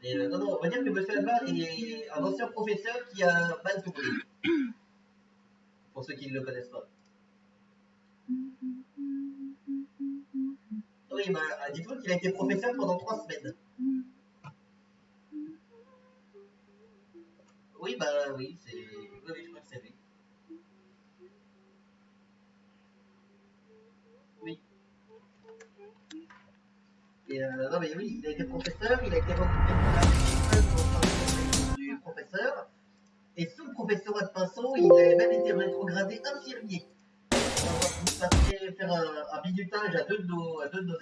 Et non, non, on va dire que monsieur Alvar est un ancien professeur qui a mal tourné. Pour ceux qui ne le connaissent pas. Oui, bah, dites-vous qu'il a été professeur pendant 3 semaines. Oui, bah oui, c'est. Oui, oui, je crois que c'est lui. Oui. Et non, mais oui, il a été professeur, il a été recruté par la du professeur. Et sous le professeur de Pinceau, il a même été rétrogradé infirmier. Il passait faire un bigutage à deux de nos aides-soignants.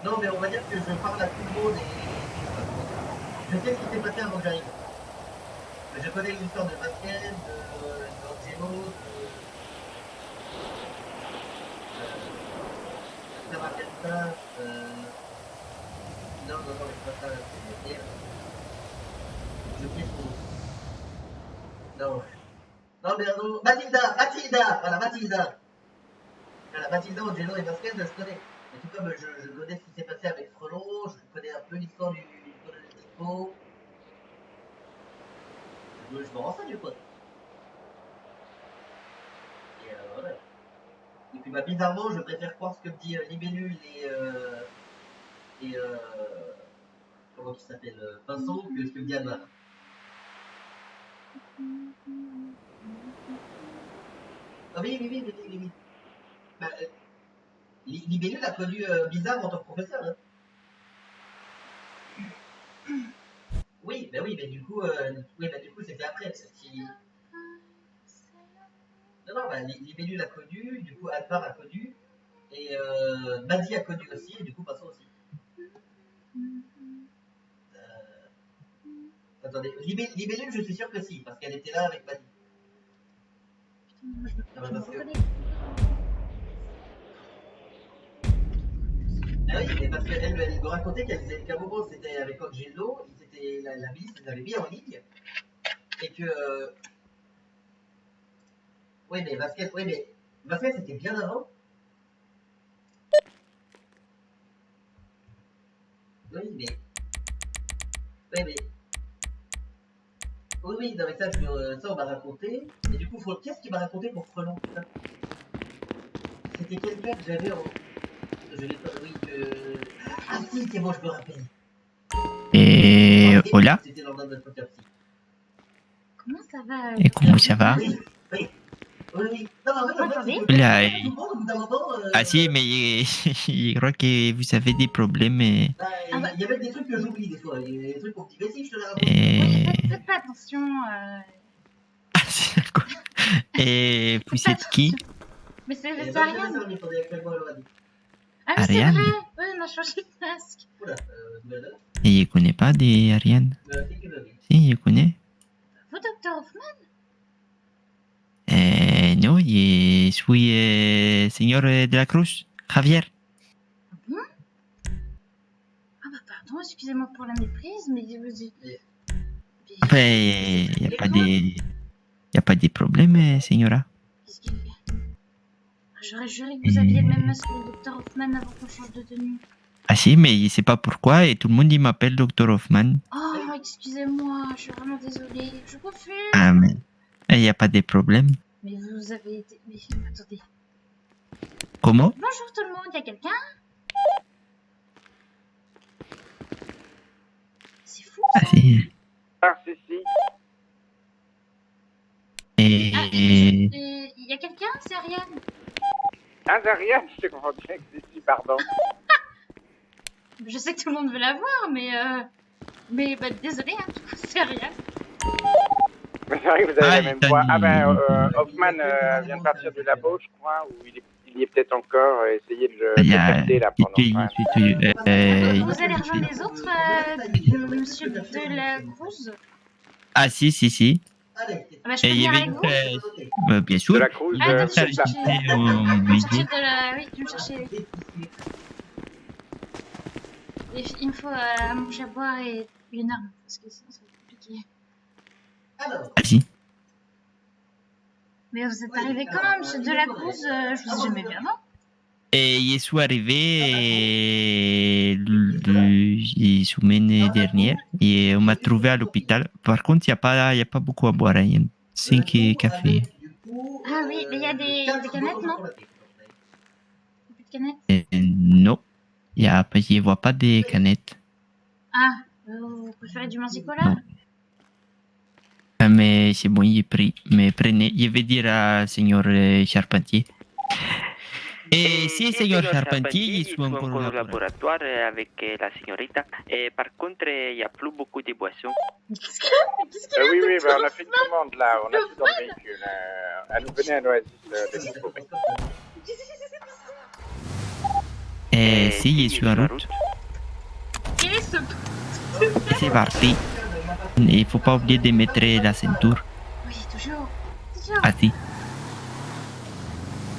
Non, mais on va dire que je parle à tout le monde et je sais ce qui s'est passé avant que j'arrive. Je connais l'histoire de Vasquez, d'Angelo, de Samarcata, non, non, non, mais c'est pas ça, c'est merde. Je sais son nom. Non. Non, mais non, Mathilda, voilà, Mathilda. Voilà, Mathilda, Angelo et Vasquez, je connais. En tout cas, je connais ce qui s'est passé avec Frelon, je connais un peu l'histoire du colonel Dispo. Je me renseigne, quoi. Et voilà. Et puis, bah, bizarrement, je préfère croire ce que me dit Libellule et comment il s'appelle Pinceau que ce que me dit Alvar. Ah oui, oui, oui, oui, oui, oui. Bah, Libellule a connu Bizarre en tant que professeur. Hein. Oui, mais du coup, c'était après. Non, non, bah, Libellule a connu, du coup, Alvar a connu, et Badi a connu aussi, et du coup, Pinceau aussi. Attendez, Libellule, je suis sûr que si, parce qu'elle était là avec Badi. Ah, bah, parce que... Ah oui, mais parce qu'elle me racontait qu'elle disait qu'à un moment c'était avec Angelo, la ministre les avait mis en ligne, et que. Oui, mais Vasquez c'était bien avant. Oui, mais. Oui, mais. Oui, oui, non, mais ça, ça on m'a raconté. Et du coup, qu'est-ce qu'il m'a raconté pour Frelon ça c'était quelqu'un que j'avais en. Je l'ai pas. Oui, que. Ah si, c'est bon, je me rappelle. Et hola. C'était lors d'un autre podcast. Comment ça va Et comment ça va? Oui, oui. Oui. Non, mais en fait, Attendez. Là, tout le monde, au bout d'un moment. ah si, mais je crois que vous avez des problèmes. Bah, il y avait des trucs que j'oublie des fois. Il y a des trucs qu'on me dit, mais si, je te la raconte. Oui, faites pas attention. Ah, c'est d'accord. Et vous êtes qui? Mais c'est Et Ariane. il faudrait actuellement à l'Oradi. Ah oui, c'est Ariane? vrai. Oui, on a changé de masque. Oula, nouvelle heure. Et je connais pas des Ariane. Si tu veux, oui. Si, je connais. Vous, Dr. Hoffman? No, je suis señor de la Cruz, Javier. Ah bon? Ah bah pardon, excusez-moi pour la méprise, mais vous... Enfin, il n'y a pas de problème, señora. Qu'est-ce qu'il fait? J'aurais juré que vous aviez le même masque que le Dr. Hoffman avant qu'on change de tenue. Ah si, mais je sais pas pourquoi et tout le monde il m'appelle Dr. Hoffman. Oh, excusez-moi, je suis vraiment désolée. Je refuse. Ah mais il n'y a pas de problème. Mais vous avez été... Mais attendez. Comment? Bonjour tout le monde, il y a quelqu'un? C'est fou ça. Ah si. Ah, si, si. Et... Il y a quelqu'un? C'est Ariane. Ah, Ariane, je te confondu avec Cécile, pardon. Je sais que tout le monde veut la voir, mais bah, désolé, hein, du coup, c'est Ariane. Mais c'est vrai que vous avez Ah, la même voix. Ah ben, Hoffman vient de partir du labo, je crois, ou il y est peut-être encore. Essayez de le capter là pendant. Vous allez rejoindre les autres, monsieur de la Cruz? Ah si, si, si. Allez, Ah bah, je peux venir avec vous? Bien sûr. De la Cruz, Ah, d'accord, sur je place. vais me chercher de la... Oui, je vais me chercher... Il me faut à manger à boire et une arme, parce que sinon ça va être compliqué. Alors, Vas-y. Mais vous êtes arrivé quand, monsieur Delacruz? Je vous ai jamais vu avant. Et je suis arrivé la semaine dernière et on m'a trouvé à l'hôpital. Par contre, il n'y a pas beaucoup à boire. Il y a 5 cafés. Ah oui, mais il y a des canettes, non? Plus de canettes? Non, je ne vois pas des canettes. Ah, vous préférez du Manzicola? Non. Mais c'est bon, il est pris. Mais prenez, je vais dire à Seigneur Charpentier. Et si Seigneur Charpentier, je suis encore au laboratoire avec la signorita. Et par contre, il n'y a plus beaucoup de boissons. Qu'est-ce qu'il a Oui, bah, on a fait une commande là, on a tout dans le véhicule. Elle nous venait à l'Oasis de Conformer. Et si je suis en route, Quel est ce... c'est parti. Il ne faut pas oublier de mettre la ceinture. Oui, toujours. Assis.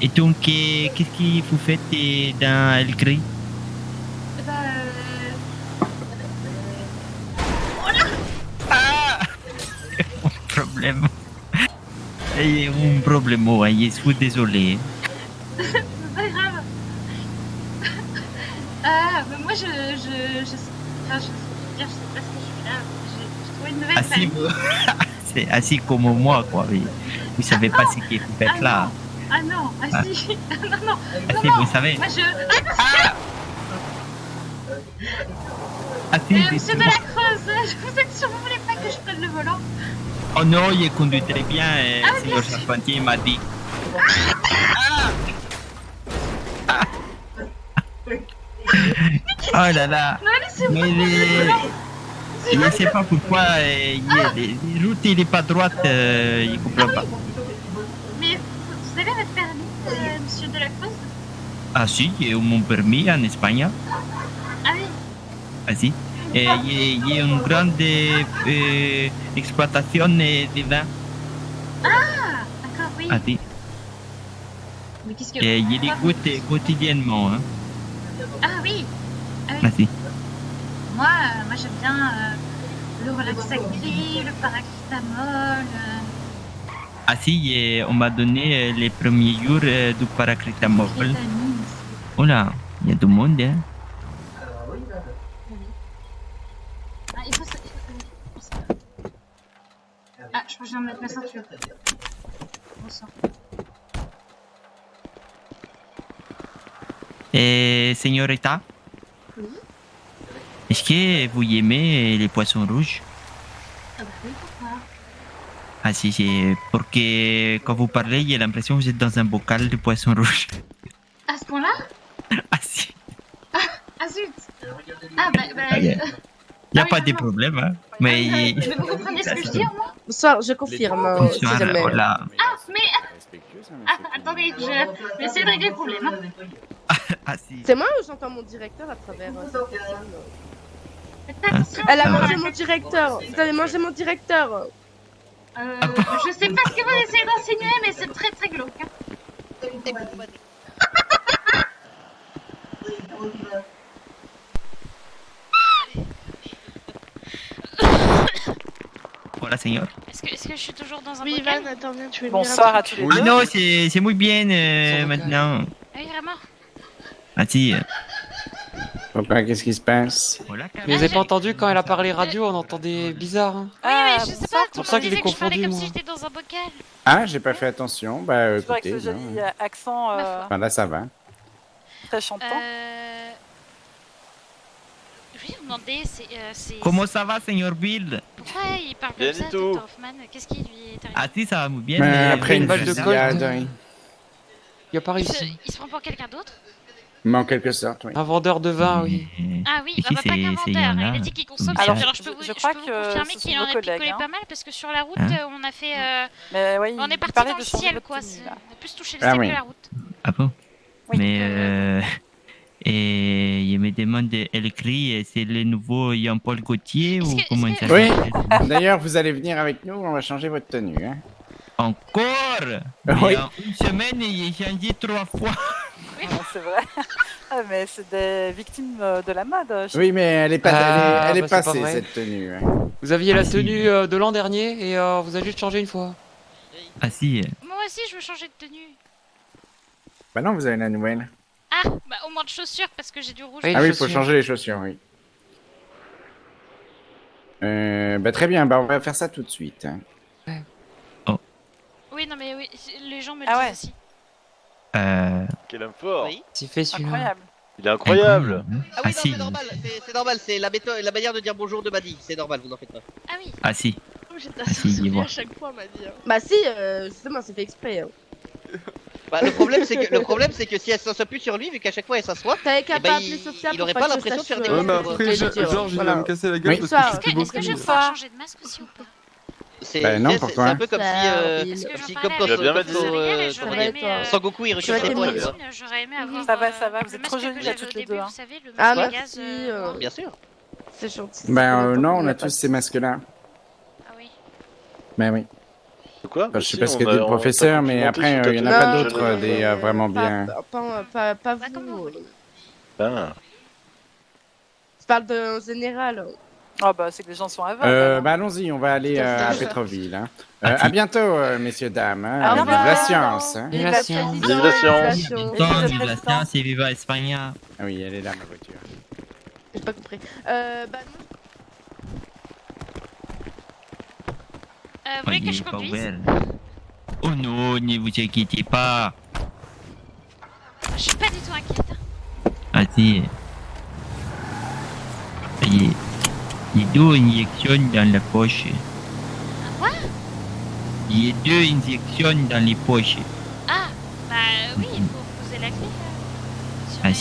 Et donc, qu'est-ce que vous faites dans El Gris? Ah! Un problème. Un problème, je suis désolé. C'est pas grave. Ah, mais moi je sais pas ce que je suis là. J'ai trouvé une nouvelle famille. C'est assis comme moi, quoi. Vous savez pas ce que vous faites là. Ah non, ah si. non, Si, vous savez. Moi je... Monsieur Delacruz, vous êtes sûr, vous voulez pas que je prenne le volant? Oh non, il conduit très bien, Seigneur Charpentier m'a dit. Oh là là. Non, laissez-moi prendre le volant. Je ne sais pas pourquoi les routes il n'est pas droite, il ne comprend pas. Mais vous avez votre permis, monsieur Delacruz? Ah si, j'ai mon permis en Espagne. Ah oui. Ah si. Il y a une grande exploitation de vin. Ah, d'accord, oui. Ah si. Mais qu'est-ce que... Et il les goûte quotidiennement. Hein. Ah oui. Ah si. Moi j'aime bien le relaxagri, le paracétamol. Ah si, on m'a donné les premiers jours du paracétamol. Oh là, il y a du monde. Hein. Ah, il faut ça. Ah, je crois que je viens de mettre ma ceinture. Bonsoir. Et Señorita? Oui. Est-ce que vous aimez les poissons rouges? Ah bah oui, pourquoi? Ah si, c'est parce que quand vous parlez, j'ai l'impression que vous êtes dans un bocal de poissons rouges. À ce point-là? Ah si. Ah zut. Ah bah... Il n'y a pas de problème, hein. Mais vous comprenez ce que je dis, au moins? Bonsoir, je confirme. Si bonsoir, jamais. voilà. Ah, mais... Ah, attendez, je vais essayer de régler le problème. Hein. Ah si. C'est moi ou j'entends mon directeur à travers cette personne? Faites attention. Elle a mangé mon directeur. Vous avez mangé mon directeur. Je sais pas ce que vous essayez d'enseigner, mais c'est très très glauque. Hein. Voilà, Seigneur. Est-ce que je suis toujours dans un Oui, bocal? Ivan, attends, viens, tu veux Bonsoir à tous les Ah deux. non, c'est muy bien maintenant. Ah oui, vraiment? Ah si. Pourquoi, qu'est-ce qui se passe? Voilà, Mais vous avez pas entendu quand elle a parlé radio, on entendait bizarre. Hein. Oui, mais je sais pas, c'est pour ça que je l'ai confondu, confondu, comme moi. si j'étais dans un bocal. Ah, j'ai pas fait attention. Bah C'est vrai que écoutez, ce joli accent enfin, là ça va. très chantant. Je vais vous demander, c'est... Comment ça va, Seigneur Bill? Pourquoi il parle Bien comme ça, du tout. Dr. Hoffman? Qu'est-ce qui lui est arrivé? Ah si, ça va muy bien. Mais après une une balle de fusillade, golf. oui. Il a pas Il réussi. se prend pour quelqu'un d'autre? Mais en quelque sorte, oui. Un vendeur de vin, oui. Ah oui, Ici, bah pas qu'un c'est vendeur, Yana. il a dit qu'il consomme. Alors, Alors je peux je vous crois que confirmer ce sont qu'il en vos a collègues, picolé hein. pas mal, parce que sur la route, Hein on a fait... Mais oui, on est il parti parlait dans de le changer ciel, votre quoi. tenue, là. On a plus touché le Ah ciel oui. que la route. Ah bon? Oui. Mais et il me demande, elle crie, c'est le nouveau Jean-Paul Gaultier ou comment ça Oui. s'appelle? D'ailleurs, vous allez venir avec nous, on va changer votre tenue. Hein. Encore? Oui. Mais en une semaine, il a changé 3 fois. Oui, C'est vrai. Ah, mais c'est des victimes de la mode. Oui, mais elle est, pas, elle est bah, c'est pas passée, vrai. cette tenue. Vous aviez Ah, la si. tenue de l'an dernier et vous avez juste changé une fois. Ah si. Moi aussi, je veux changer de tenue. Bah non, vous avez la nouvelle. Ah, bah au moins de chaussures parce que j'ai du rouge. Oui, Ah les oui, il faut chaussures. changer les chaussures, oui. Bah très bien, bah on va faire ça tout de suite. Oui, non mais oui, les gens me le Ah disent ouais. aussi. Quel homme fort. Oui. C'est fait celui-là. Incroyable. Il est incroyable. Ah oui, Ah non, si. c'est normal, c'est normal, c'est la méthode, la manière de dire bonjour de Maddy, c'est normal, vous en faites pas. Ah oui. Ah si. J'ai Ah si, il voit. à chaque fois, m'a dit. Bah si, justement, c'est fait exprès. Hein. Bah, le problème c'est que si elle s'assoit plus sur lui, vu qu'à chaque fois elle s'assoit, T'avais qu'à Eh ben, pas appeler Sophia il pour aurait pas pas que je l'impression de faire sache des sur- Ouais, mais après, Georges, il va me casser la gueule Oui. parce Ça, que je Est-ce suis plus que, est-ce beau que je vais que pouvoir Ça. changer de masque aussi ou pas? c'est Bah, non, c'est- pourquoi c'est un peu comme si, Parce que j'en comme parlais avec Tu vas bien, le Maddy professeur hier et Ça j'aurais va, aimé... toi. Sangoku il Tu vas recule ses poils, témoigner. tu vois. J'aurais aimé avoir Ça va, le vous êtes masque trop que jolis là j'avais toutes au les début, deux. vous savez, le Ah, masque à merci. gaz. euh, Bien sûr. C'est gentil. Bah non, on y a tous ces masques-là. Ah oui. Bah oui. Quoi? Enfin, je sais pas ce que dit le professeur, mais après, il y en a pas d'autres, des vraiment bien. Pas Bah, vous. comme vous voulez. Ah. Je parle de en général. Oh bah c'est que les gens sont aveugles. alors. Bah allons-y, on va aller à Pétroville. Hein. À bientôt, messieurs, dames. Hein. Au Vive revoir. la science. Hein. Vive la science. Vive la science. Vive la science et viva España. Ah oui, elle est là, ma voiture. J'ai pas compris. Bah non. Vous voulez il que est je pas conduise? ouvert. Oh non, ne vous inquiétez pas. Je suis pas du tout inquiète. Ah si. Il y a deux injections dans la poche. Quoi? Il y a deux injections dans les poches. Ah, bah oui, il faut poser la clé. Sur Ah les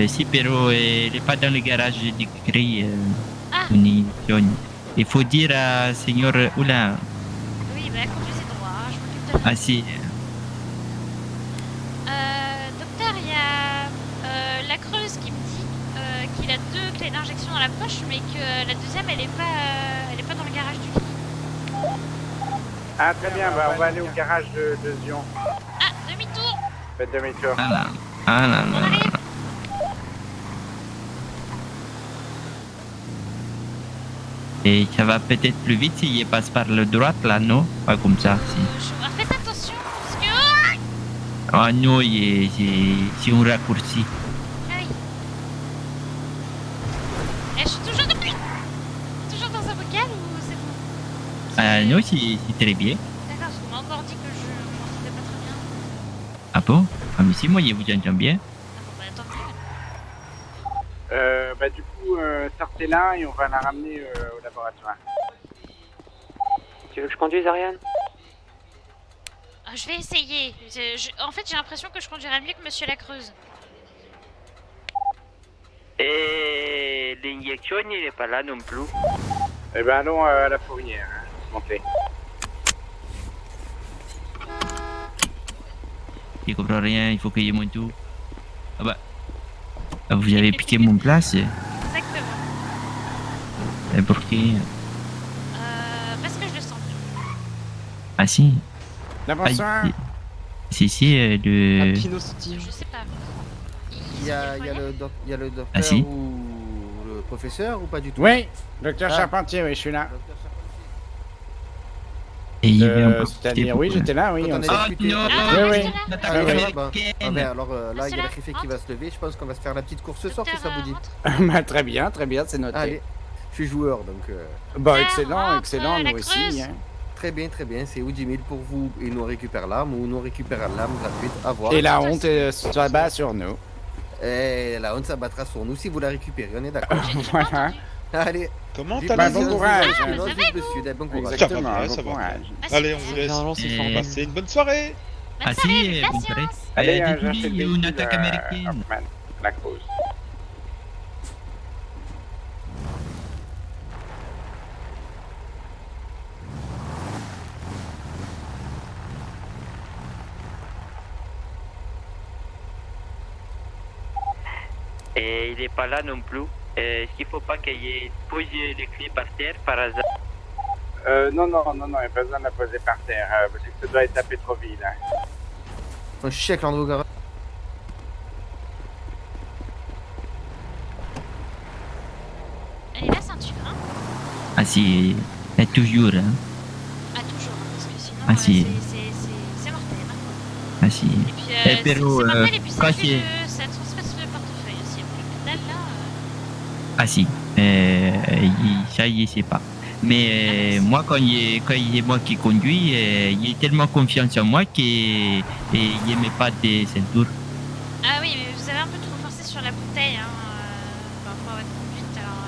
si. Si, pero elle n'est pas dans le garage du CRI. Ah. Une injection. Il faut dire à Seigneur Oula. Oui, bah conduisez droit, hein, je m'occupe de rien. Ah si. Docteur, il y a la Creuse qui me dit qu'il a 2 clés d'injection dans la poche, mais que la deuxième, elle est pas dans le garage du lit. Ah très bien, bah, on va aller au garage de Zion. Ah, demi-tour. Faites demi-tour. Ah là. Ah là On là. arrive. Et ça va peut-être plus vite s'il passe par le droite là, non? Pas comme ça. Si. Faites attention, parce que... Ah non, c'est un raccourci. Ah oui. Eh, je suis toujours dans un bocal ou c'est bon? Ah non, c'est très bien. D'accord, parce qu'on m'a encore dit que je m'entendais pas très bien. Ah bon? Ah mais si, moi je vous entends bien. Ah bon, bah tant mieux. Bah du coup, sortez là et on va la ramener au laboratoire. Tu veux que je conduise, Ariane? Ah, je vais essayer. En fait, j'ai l'impression que je conduirais mieux que Monsieur Lacreuse. Et l'injection, il n'est pas là non plus. Eh ben allons à la fourrière, hein. Montez. Je comprends rien, il faut que je monte tout. Ah bah. Ah, vous avez piqué mon place. Exactement. Et pourquoi? Parce que je le sens bien. Ah si. Là, bonsoir. Ah, si, La le... Pinot City. Je sais pas. Il y a le docteur Ah, si. ou le professeur ou pas du tout? Oui, docteur Ah. Charpentier, oui, je suis là. Et il y avait un C'est-à-dire, oui, j'étais là, oui. Quand on on- a Ah discuté. non, Ah, Oui, restez oui. là. Ah, Attaque oui, américaine. bah, ah, ben, alors là, il y a Restez la là, préfet qui rentre. va se lever. Je pense qu'on va se faire la petite course ce soir, si ça vous dit. Rentre. Bah, très bien, c'est noté. Allez, je suis joueur donc. Bah, Ah, excellent, rentre, excellent, la nous aussi. Creuse. Hein. Très bien, c'est ou 10 000 pour vous et nous on récupère l'arme ou nous on récupère l'arme gratuite à voir. Et la honte s'abat sur nous. Et la honte s'abattra sur nous si vous la récupérez, on est d'accord. J'ai pas Voilà. entendu. Allez, Comment vive t'as la Bah, bon science, courage. vive la Ah, science, vous vive le sud, bon courage. Exactement, va, bon ça va. courage. Ah, Allez, on c'est- vous laisse. Normalement, c'est Et- formel. Passez une bonne soirée. Bonne Ah soirée, si, vive la vous science. verrez. Allez, Désolé, j'ai acheté il y a le une véhicule, attaque américaine. Hoffman, la cause. Et il n'est pas là non plus. Est-ce qu'il ne faut pas qu'il y ait posé les clés par terre par hasard? Non, il n'y a pas besoin de la poser par terre, parce que ça doit être à Pétroville. Hein. Faut chier avec l'endroit au garage. Ah si, toujours. Hein. Ah, toujours, hein, parce que sinon, Ah, si. c'est mortel. Hein. Ah si. Et puis, Eh, pero, c'est mortel, et puis quand ça transperce le portefeuille aussi. Le métal, là. Ah si, ça y est, c'est pas. Mais moi, quand il est moi qui conduis, il est tellement confiance en moi qu'il n'aimait pas des ceintures. Ah oui, mais vous avez un peu trop forcé sur la bouteille hein, par rapport à votre conduite. Alors,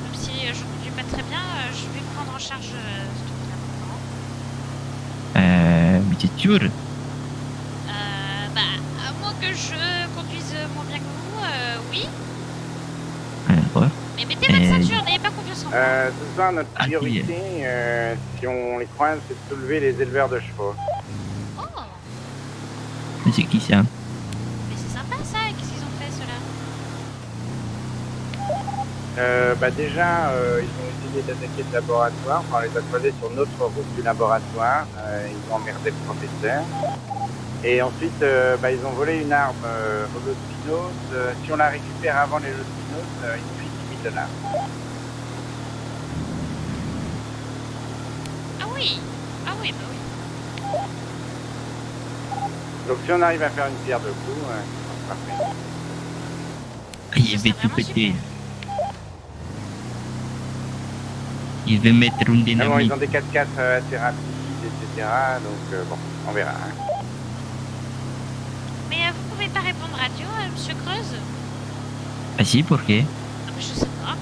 même si je ne conduis pas très bien, je vais prendre en charge ce truc-là. Mais c'est sûr. Bah, à moins que je conduise moins bien que vous, oui. Ouais. Mais mettez votre ceinture, n'ayez pas confiance en moi. Ce soir, notre priorité, si on les croise, c'est de soulever les éleveurs de chevaux. Oh, Mais c'est qui ça? mais c'est sympa ça, qu'est-ce qu'ils ont fait ceux-là? Bah déjà, ils ont essayé d'attaquer le laboratoire, enfin, on les a croisés sur notre route du laboratoire, ils ont emmerdé le professeur. Et ensuite, ils ont volé une arme aux Lospinos. Si on la récupère avant les Lospinos, ils nous filent 10 000 $. Ah oui, bah oui. Donc si on arrive à faire une pierre de coups, c'est parfait. Il va tout péter. Il va mettre une Ah bon, dynamite. ils ont des 4x4 assez rapides, etc. Donc bon, on verra. Hein. Mais vous pouvez pas répondre radio, monsieur Creuse? Ah si, pourquoi? Ah bah je sais pas.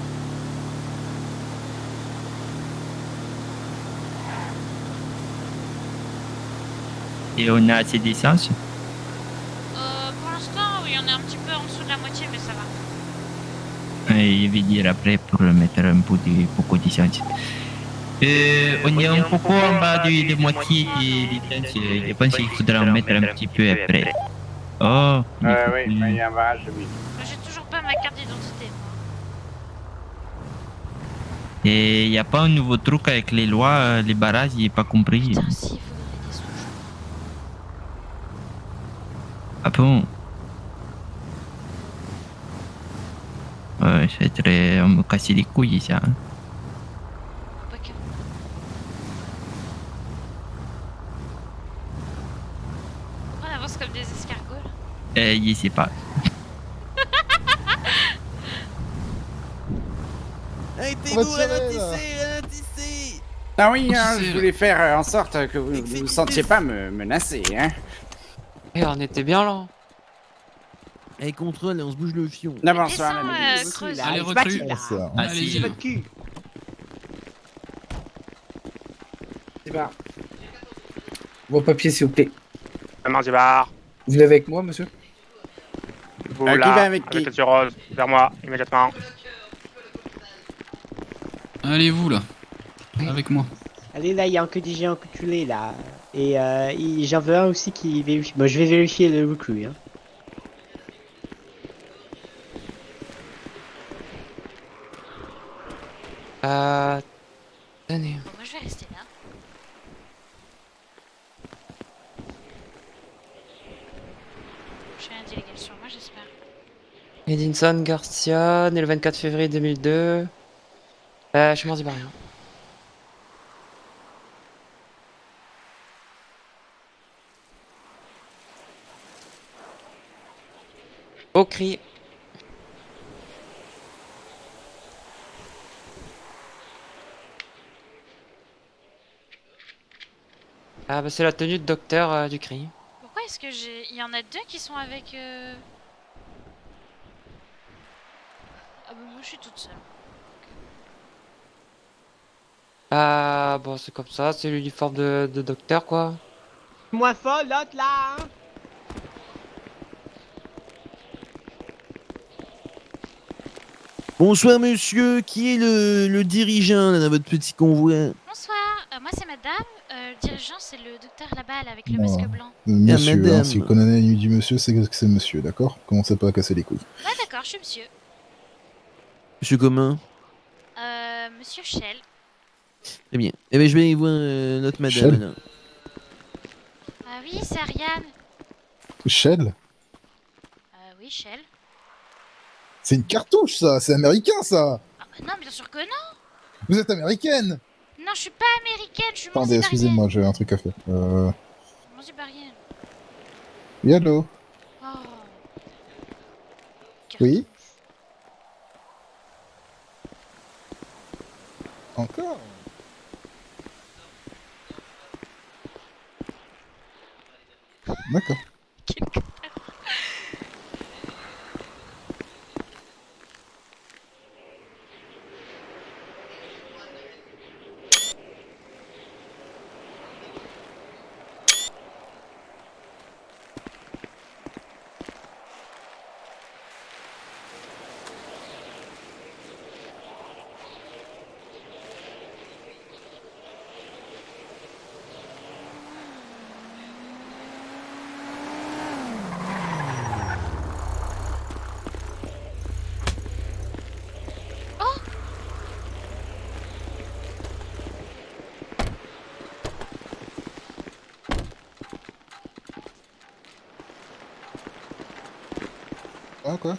Et on a assez d'essence? Pour l'instant, oui, on est un petit peu en dessous de la moitié, mais ça va. Je vais dire après pour mettre un peu beaucoup d'essence. On est un peu en bas de moitié d'essence. Je pense qu'il faudra en mettre un petit peu après. Oh. Oui, il y a un barrage de mille. J'ai toujours pas ma carte d'identité, moi. Et il n'y a pas un nouveau truc avec les lois, les barrages, j'ai pas compris. Putain, si, il faut donner des sous. Ah bon? Ouais, c'est très... On me casse les couilles, ça. Hein. Pas que. Pourquoi on avance comme des escargots, là? Je sais pas. Arrêtez-vous, ralentissez. Ah oui, hein, je voulais faire en sorte que vous ne vous sentiez pas menacé. Hein. Eh, on était bien là. Allez, contrôle, on se bouge le fion. Non, bonsoir, la milice. Creuse. Allez, recrue. Ah si. Vos papiers, s'il vous plaît. Mandibar. Vous l'avez avec moi, monsieur? Vous là, qui va avec qui? Monsieur Rose, vers moi, immédiatement. Allez, vous là. Avec moi. Allez, là, il y a un que des géants enculés, là. Et j'en veux un aussi qui vérifie. Bon, je vais vérifier le recrue, hein. Tenez. Bon, moi, je vais rester là. J'ai rien d'illégal sur moi, j'espère. Edinson Garcia, né le 24 février 2002. Je suis mardi rien. Au cri. Ah bah c'est la tenue de docteur du cri. Pourquoi est-ce que j'ai... Il y en a deux qui sont avec... Ah bah moi je suis toute seule. Ah bon c'est comme ça, c'est l'uniforme de docteur quoi. Moins folle, l'autre, là, hein. Bonsoir, monsieur. Qui est le dirigeant là, dans votre petit convoi? Bonsoir, moi c'est madame. Le dirigeant c'est le docteur là-bas là, avec le masque blanc. Monsieur, Madame. Si vous connaissez la nuit du monsieur, c'est que c'est monsieur, d'accord? Commencez pas à casser les couilles. Ouais d'accord, je suis monsieur. Monsieur commun? Monsieur Shell. Très bien. Eh bien, je vais aller voir notre madame. Shell là. Ah oui, c'est Ariane. Shell? Oui, Shell. C'est une cartouche, ça! C'est américain, ça! Ah bah non, bien sûr que non. Vous êtes américaine? Non, je suis pas américaine, je suis Attendez, excusez-moi, j'ai un truc à faire. Manzibarienne. Oui, allô? Oh. Oui? Encore? D'accord. Ah, quoi?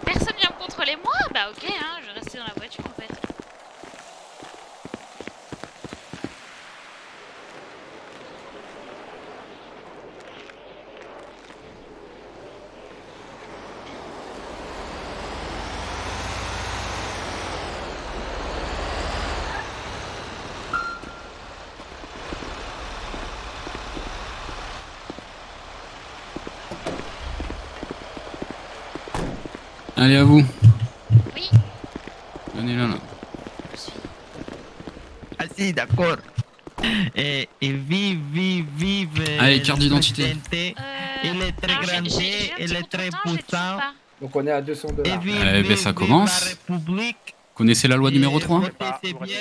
Personne vient me contrôler moi? Bah ok, hein, je vais rester dans la voiture en fait. Allez, à vous. Oui. Venez là. Ah si, d'accord. Et vive. Allez, le carte d'identité. présidente. Il est très grand, il est très puissant. Donc on est à 200 Et $. Ben ça commence. la République. Connaissez la loi numéro 3? C'est bien,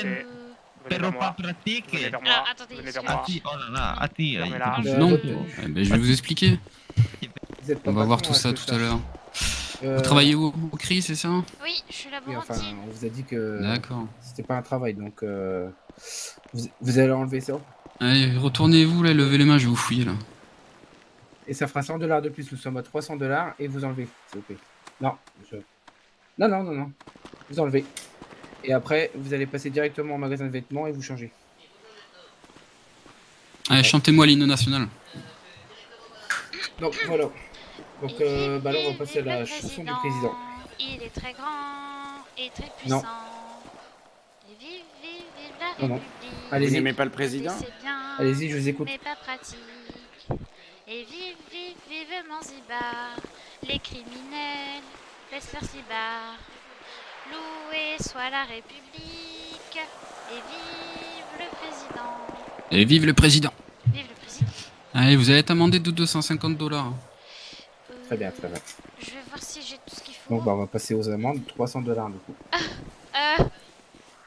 pero pas pratique. Alors attendez, Ah si, oh là là, ah si. Non. Eh ben, je vais vous expliquer. Vous êtes pas On va voir patron, tout ça hein, tout à l'heure. Euh, Vous travaillez où au CRI, c'est ça? Oui, je suis Oui, laborantine. enfin, on vous a dit que D'accord. c'était pas un travail, donc vous allez enlever ça. Allez, retournez-vous là, levez les mains, je vais vous fouiller là. Et ça fera 100 $ de plus. Nous sommes à 300 $ et vous enlevez, s'il vous plaît. Non, non. Vous enlevez. Et après, vous allez passer directement au magasin de vêtements et vous changez. Allez, chantez-moi l'hymne national. Donc voilà. Donc là, on va passer à la chanson du président. Il est très grand et très puissant. Non. Et vive la Non. République. Allez-y. Vous n'aimez pas le président? C'est bien, Allez-y, je vous écoute. mais pas pratique. Et vive Zanzibar. Les criminels, laisse-leur si bas. Louée soit la République. Et vive le président. Et vive le président. Vive le président. Allez, vous allez être amendé de 250 $. Très bien. Je vais voir si j'ai tout ce qu'il faut. Donc on va passer aux amendes. 300 $ du coup.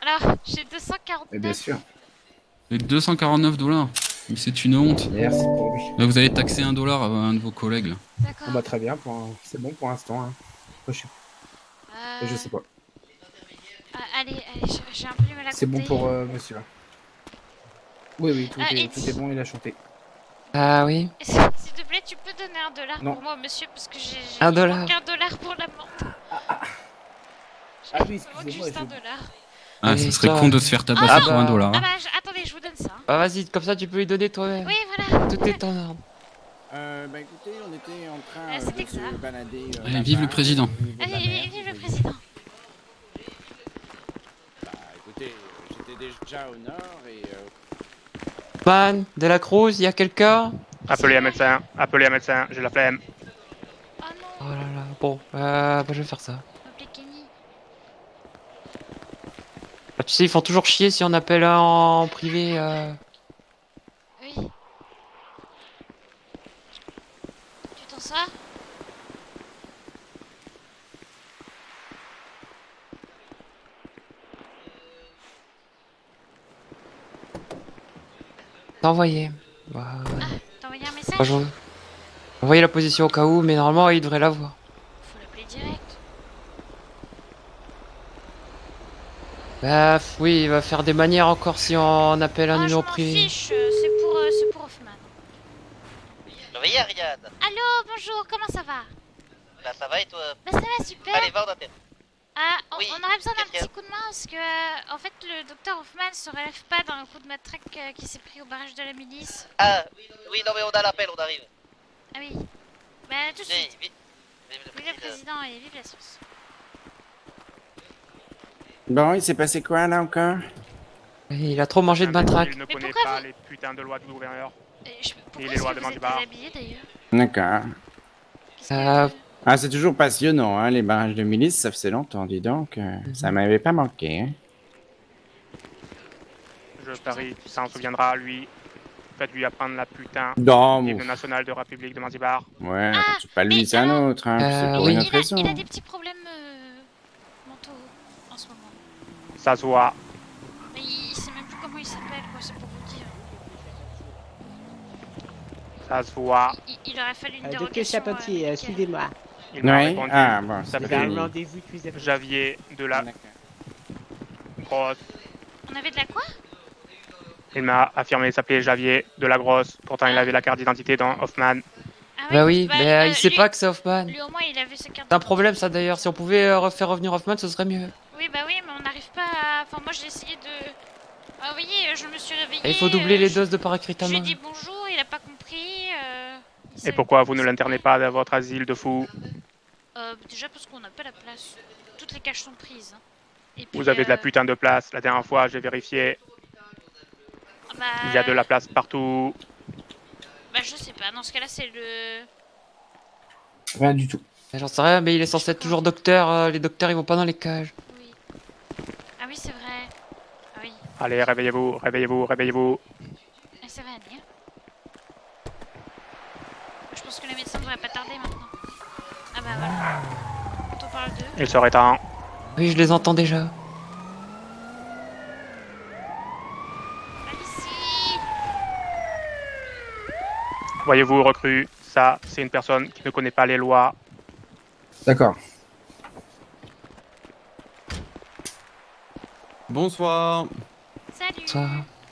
Alors, j'ai 249. Et bien sûr. Et 249 $. Mais c'est une honte. Merci pour lui. Là, vous allez taxer $1 à un de vos collègues. Là. D'accord. On va très bien. C'est bon pour l'instant. Hein. Moi, je sais pas. Allez, j'ai un peu du mal à C'est bon compter. pour monsieur. Oui, tout est bon, il a chanté. Ah oui. S'il te plaît, tu peux donner $1 Non. pour moi, monsieur, parce que j'ai $1. $1 pour l'amende. Ah oui, Il me manque excusez-moi. juste $1. Ah, Et ce serait toi con de se faire tabasser pour $1. Ah Hein. bah, attendez, je vous donne ça. Bah vas-y, comme ça tu peux lui donner toi-même. Oui, voilà. Tout est en ordre. Bah écoutez, on était en train c'était de que ça. se balader. Allez, vive le président. Allez, vive le président. Bah écoutez, j'étais déjà au nord et... Man, de la Cruz, y a quelqu'un? Appelez un médecin, j'ai la flemme. Oh Oh non, là là, bon, bah je vais faire ça. appelez Kenny. Bah, tu sais, ils font toujours chier si on appelle un en privé. Oui. Tu t'en sors? T'as envoyé. Bah, T'as envoyé un message? bah, j'ai envoyé la position au cas où, mais normalement il devrait l'avoir. Faut l'appeler direct. Bah oui, il va faire des manières encore si on appelle un Ah, je numéro m'en privé. fiche, c'est pour Hoffman. Réveillez, Ariane. Allô, bonjour, comment ça va? Bah ça va et toi? Bah ça va, super. Allez, va, on t'appelle. Ah, on aurait besoin d'un qu'est-ce qu'il y a petit coup de main parce que, en fait, le docteur Hoffman se relève pas d'un coup de matraque qui s'est pris au barrage de la milice. Ah, oui, non mais on a l'appel, on arrive. Ah oui. Bah tout de Viens, suite. Vive le président et vive la sauce. Bon, il s'est passé quoi là encore? Il a trop mangé de matraque. Il ne connaît pourquoi pas vous- les putains de lois du gouverneur. Et Pourquoi les est-ce lois que de vous êtes Mandibar. déshabillé d'ailleurs? D'accord. Euh, Ah, c'est toujours passionnant, hein, les barrages de milice, ça faisait longtemps, dis donc. Ça m'avait pas manqué, hein. Je parie, qu'il s'en souviendra, lui. Faites-lui apprendre la putain Non, d'hymne ouf. national de République de Mandibar. Ouais, c'est pas lui, c'est un autre, hein, c'est pour oui. une autre raison. Il a des petits problèmes mentaux en ce moment. Ça se voit. Mais il sait même plus comment il s'appelle, quoi, c'est pour vous dire. Ça se voit. Il aurait fallu une Docteur dérogation. Charpentier, suivez-moi. Il m'a Ouais. répondu. Ah, bon, ça c'est fait fini. Rendez-vous tous les Javier de la Grosse. On avait de la quoi? Il m'a affirmé s'appeler Javier de la Grosse. Pourtant, il avait la carte d'identité dans Hoffman. Bah oui, mais il sait pas que c'est Hoffman. Lui au moins il avait sa carte. C'est un problème ça d'ailleurs, si on pouvait faire revenir Hoffman ce serait mieux. Oui bah oui mais on n'arrive pas à... Enfin moi j'ai essayé de... Ah vous voyez je me suis réveillée... Et il faut doubler les doses de Je lui ai paracrétamol. dit bonjour, il a pas compris... Et pourquoi vous ne l'internez pas dans votre asile de fous? Déjà parce qu'on n'a pas la place. Toutes les caches sont prises. Et puis, Vous avez de la putain de place. La dernière fois, j'ai vérifié. bah... Il y a de la place partout. Bah je sais pas, dans ce cas-là c'est le... Rien du tout. J'en sais rien, mais il est censé être toujours docteur. Les docteurs ils vont pas dans les cages. Ah oui c'est vrai. Ah oui. Allez, réveillez-vous, réveillez-vous, réveillez-vous. Ah, ça va aller. Je pense que les médecins devraient pas tarder maintenant. Ah bah voilà. On parle d'eux. Il serait temps. Oui, je les entends déjà. Voyez-vous, recrue, ça, c'est une personne qui ne connaît pas les lois. D'accord. Bonsoir. Salut.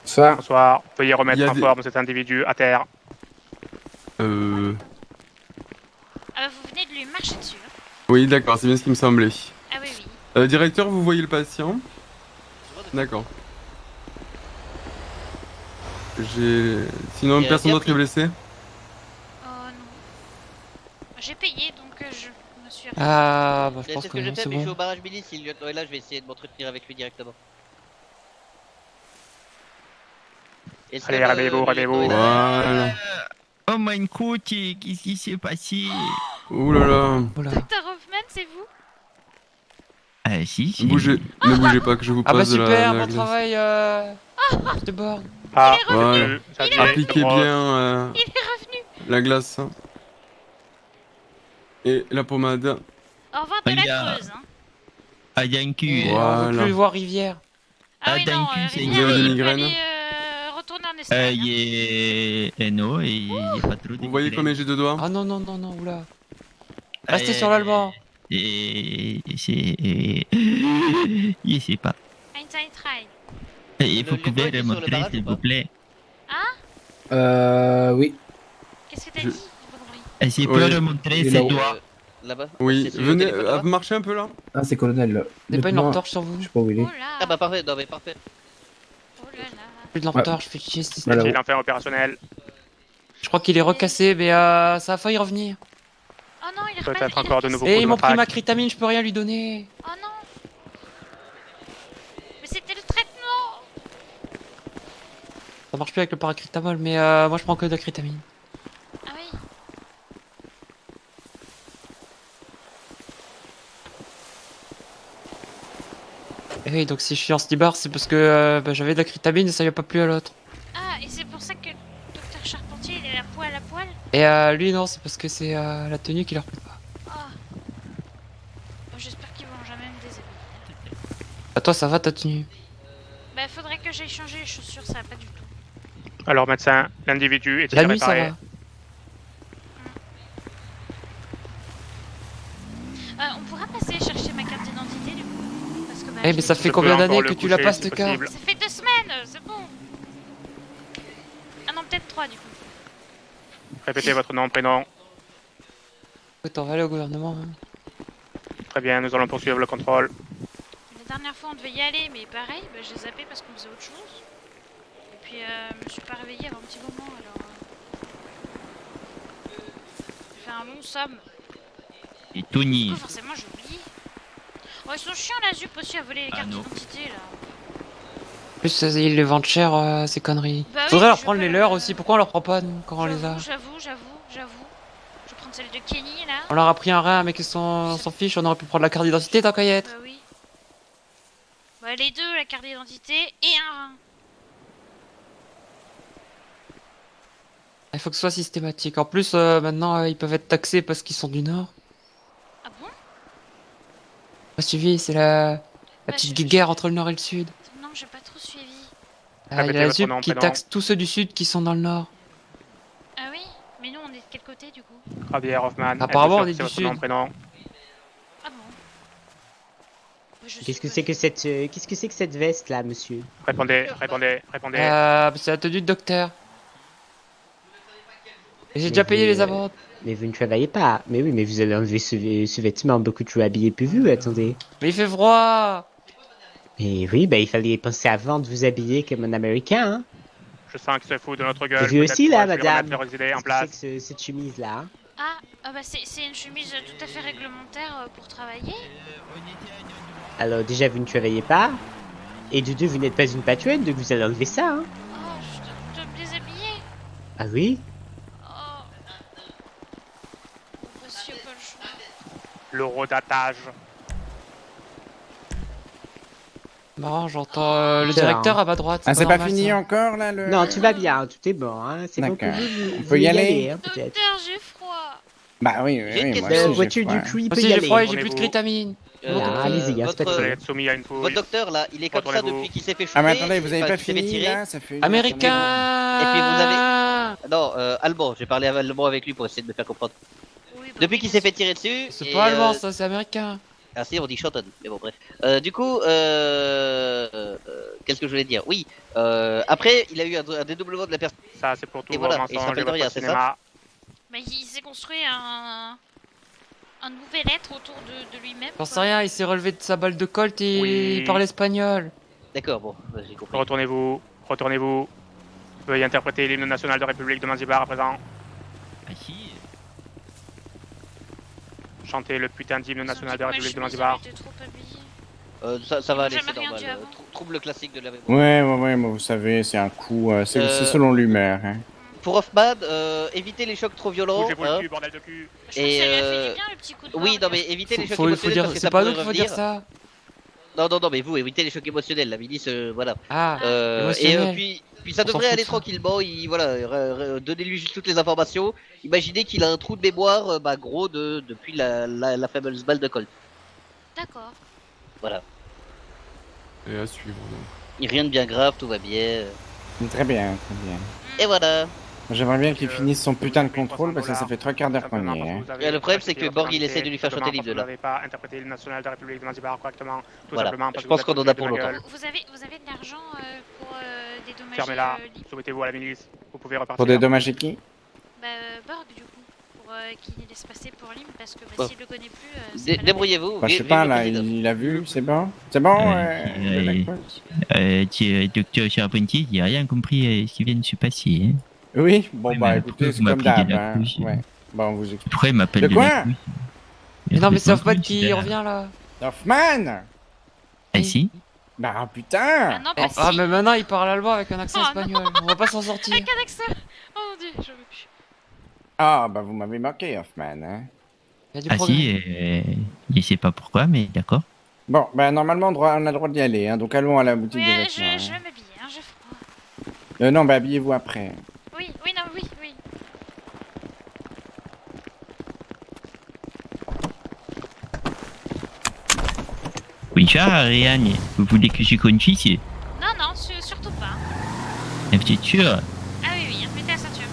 Bonsoir. Bonsoir. Veuillez remettre Il y a en des- forme cet individu à terre. Ah bah vous venez de lui marcher dessus. Hein. Oui, d'accord, c'est bien ce qui me semblait. Ah oui oui. Directeur, vous voyez le patient? D'accord. Sinon, Et, personne bien d'autre est blessé? Oh non. J'ai payé donc je me suis... Ah, bah je C'est pense ce que que je non, fais, c'est mais je suis bon. au barrage milice, si le lieutenant est là, je vais essayer de m'entretenir avec lui directement. Est-ce Allez, que, réveillez-vous, le réveillez-vous. lieutenant est là? Voilà. Oh my god, qu'est-ce qui s'est passé? Ouh là là. Dr Hoffman, c'est vous? Ah si, si. Bougez, ne bougez pas que je vous Ah bah passe de la super, de la bon glace. travail, de bord. Ah, Voilà. Appliquez bien Il est revenu. la glace. hein. Et la pommade. Au revoir de Il y la a- Creuse. Hein. Ah, y a un cul. On veut Voilà. plus voir Rivière. Ah oui d'un non, cul, c'est Rivière, Vous avez des il peut migraines aller, retourner en Espagne. Non, et y a pas trop de Vous voyez combien j'ai de doigts? Ah non, non, non, non, oula. Restez sur l'allemand. Et c'est... Je sais pas. Einstein. Il faut pouvoir le montrer, s'il vous plaît. Oui. Qu'est-ce que t'as Je- dit? J'ai pas compris. S'il Oui. peut le montrer, Il est ses là-haut. doigts. Là-bas. Oui, C'est celui au venez, téléphone, là-bas. marchez un peu là. Ah, c'est colonel là. T'as pas une Lieutenant, lampe torche sur vous? Je sais pas où il est. Oh là. Ah bah parfait, non mais parfait. Oh là là. Plus de lampe Ouais. torche, je fais chier cette Voilà. histoire. Est-il enfin opérationnel? Je crois qu'il est recassé, mais ça a failli revenir. Oh non, il est Peut-être repassé. encore de nouveaux Et coups ils de m'ont pris ma matraque. critamine, je peux rien lui donner. Oh non. Mais c'était le traitement. Ça marche plus avec le paracrétamol, mais moi je prends que de la critamine. Ah oui. Et oui, donc si je suis en slibard, c'est parce que j'avais de la critamine et ça lui a pas plu à l'autre. Ah, et c'est pour ça que Dr Charpentier, il est la poêle à poil. Et lui, non, c'est parce que c'est la tenue qui leur plaît pas. Oh. Bon, j'espère qu'ils vont jamais me déshabiller. À toi, ça va ta tenue? Bah, faudrait que j'aille changer les chaussures, ça va pas du tout. Alors, médecin, l'individu est-il La nuit, ça réparé? va. On pourra passer chercher ma carte d'identité du coup. Parce que bah, Eh, mais ça je- fait Je combien peux d'années encore que le tu la coucher, passes si de carte? possible. Ça fait 2 semaines, c'est bon. Ah non, peut-être 3 du coup. Répétez votre nom, prénom. On va aller au gouvernement. Hein. Très bien, nous allons poursuivre le contrôle. La dernière fois, on devait y aller, mais pareil, bah, j'ai zappé parce qu'on faisait autre chose. Et puis, je me suis pas réveillée avant un petit moment, alors... J'ai fait un long somme. Et Tony. Du coup, forcément, j'ai oublié. Oh, ils sont chiants, la ZUP aussi, à voler les cartes d'identité, là. En plus, ils les vendent cher, ces conneries. Bah oui, Faudrait leur je prendre peux- les leurs aussi. Pourquoi on leur prend pas, nous, quand on les a? J'avoue. Je vais prendre celle de Kenny, là. On leur a pris un rein, mais on s'en fiche, on aurait pu prendre la carte d'identité tant qu'à y être. Bah oui. Bah les deux, la carte d'identité et un rein. Il faut que ce soit systématique. En plus, maintenant, ils peuvent être taxés parce qu'ils sont du Nord. Ah bon? Pas suivi, c'est la petite guerre entre le Nord et le Sud. Non, j'ai pas trop suivi. Il y a la ZUP qui taxe tous ceux du Sud qui sont dans le Nord. Ah oui? Mais nous, on est de quel côté, du coup? Javier Hoffman. Apparemment, on est êtes-vous du sûr que c'est votre nom, Sud. prénom. Ah bon? Qu'est-ce que c'est que cette veste là, monsieur? Répondez. C'est la tenue de docteur. Et j'ai déjà payé les amendes. Mais vous ne travaillez pas. Mais oui, mais vous allez enlever ce vêtement beaucoup trop habillé plus vu, attendez. Mais il fait froid. Mais oui, bah il fallait penser avant de vous habiller comme un Américain, hein. Je sens que se fout de notre gueule. Et vous aussi là, madame. Leurs idées en Qu'est-ce place. que c'est que cette chemise là? Ah, bah c'est une chemise tout à fait réglementaire pour travailler. Alors déjà, vous ne travaillez pas. Et de deux, vous n'êtes pas une patronne, donc vous allez enlever ça, hein. Oh, je dois me déshabiller. Ah oui? Oh. Parce qu'il n'y a pas le choix. L'eurodatage. Marrant, j'entends le directeur à ma droite. Ah, c'est pas normal, fini ça. encore là le. Non, tout va bien, tout est bon, hein. C'est bon que D'accord. vous On peut y aller hein, peut-être. Docteur, j'ai froid. Bah oui, J'ai une moi question. aussi, Voiture j'ai du froid. cru, il Moi peut aussi, y j'ai aller. froid et j'ai plus de crétamine. Allez-y, hein, c'est pas Vous trop. allez être soumis à une fouille. Votre docteur là, il est comme ça Retournez-vous. depuis qu'il s'est fait shooter. Ah mais attendez, vous avez enfin, pas qu'il s'est fait fini tirer. là, ça fait une Américain. Et puis vous avez... Non, allemand, j'ai parlé allemand avec lui pour essayer de me faire comprendre. Depuis qu'il s'est fait tirer dessus... C'est et, pas allemand, ça, c'est américain. Ah si, on dit Schotten, mais bon bref. Du coup, qu'est-ce que je voulais dire? Oui, après, il a eu un dédoublement de la personne. Ça, c'est pour tout Et vos voilà, et il se mensonges et rappelle de rien, votre c'est ça? cinéma. Bah, il s'est construit un nouvel être autour de lui-même. J'en sais rien, il s'est relevé de sa balle de colt et Oui. il parle espagnol. D'accord, bon, j'ai compris. Retournez-vous. Veuillez interpréter l'hymne national de République de Zanzibar à présent. Ah si. Chantez le putain d'hymne national de Ma République de chemise, Zanzibar. elle était trop habillée. Ça va aller, Jamais c'est rien normal. dit avant. Trouble classique de la Ouais, moi vous savez, c'est un coup, c'est selon l'humeur. Hein. Pour Hoffman, évitez les chocs trop violents. Bougez-vous hein. le cul, bordel de cul. Je pense que ça lui a fait du bien, le petit coup de Oui, barre. non mais évitez les chocs Faut émotionnels dire, parce que c'est ça pas pourrait nous qu'il faut revenir. dire ça. Non, mais vous, évitez les chocs émotionnels, la milice, voilà. Ah, et émotionnel. puis ça On s'en devrait fout aller de ça. tranquillement, donnez-lui juste toutes les informations. Imaginez qu'il a un trou de mémoire, gros depuis la fameuse balle de Colt. D'accord. Voilà. Et à suivre donc. Et rien de bien grave, tout va bien. Très bien, très bien. Et voilà. J'aimerais bien qu'il finisse son putain de contrôle parce que ça fait 3 quarts d'heure qu'on y est. Hein. Et le problème, c'est que Borg, il essaie de lui faire chanter l'hymne de Vous là. n'avez pas interprété l'hymne national de République de Zanzibar correctement. Tout Voilà. simplement parce Je que pense vous qu'on êtes en a foutu pour de ma longtemps. gueule. Vous avez de l'argent pour dédommager Fermez-la. Lip? Soumettez-vous à la milice. Vous pouvez repartir. Pour dédommager qui? Bah, Borg, du coup. Pour qu'il laisse passer pour Lim, parce que Bon. s'il le connaît plus, c'est pas la Débrouillez-vous. Bah, je sais vive pas le là, président. il a vu, c'est bon? C'est bon, Docteur Charpentier, il a rien compris ce qui vient de se passer. Hein. Oui, bon Ouais, bah mais écoutez, c'est vous comme m'appelez d'hab. de la Hein. Cruz. Ouais. Bon, on vous explique. Pourquoi il m'appelle De de quoi? la Cruz? Mais non, mais c'est Hoffman Cruz, qui là. revient là. Hoffman! Ah si? Bah putain! non, bah, Ah, si. mais maintenant il parle allemand avec un accent Oh, espagnol. On va pas s'en sortir. Avec un accent. Oh mon dieu, j'en veux plus. Ah bah vous m'avez manqué, Hoffman. Hein. Il y a du Ah progrès. si, je sais pas pourquoi, mais d'accord. Bon, bah normalement on a le droit d'y aller, hein, donc allons à la boutique Oui, de je vêtements. vais m'habiller, hein, j'ai froid. Non, bah habillez-vous après. Oui, non, oui. Oui, Ariane, vous voulez que je conduise? Non, surtout pas. Vous êtes sûr? Ah oui, mettez la ceinture.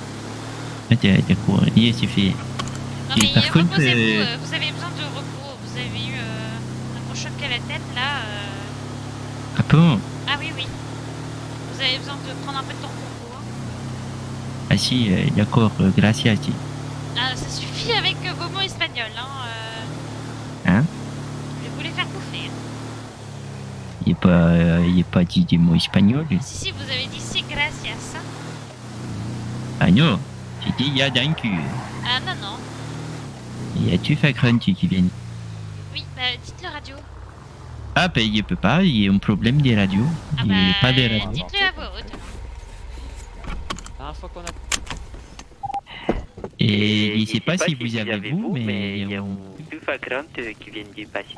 Ah, d'accord, c'est fait. Non Et mais par contre, reposez-vous, vous avez besoin de repos. Vous avez eu un gros choc à la tête là. Ah bon? Ah oui. Vous avez besoin de prendre un peu de temps pour vous. Hein. Ah si, d'accord, gracias. Si. Ah, ça suffit avec vos mots espagnols, hein. Hein? Je voulais faire bouffer. Il n'est pas dit des mots espagnols. Si, vous avez dit si, gracias. Ah non, j'ai dit ya d'un cul. Ah non, non. Y a-tu Facranti qui vient? Oui, bah dites-le radio. Ah ben il peut pas, il y a un problème des radios. Ah Il n'y a pas de radio. dites-le à voix haute. La fois qu'on a... Et je ne sais pas si vous avez vous, mais il y a un... deux Facranti qui viennent du passé.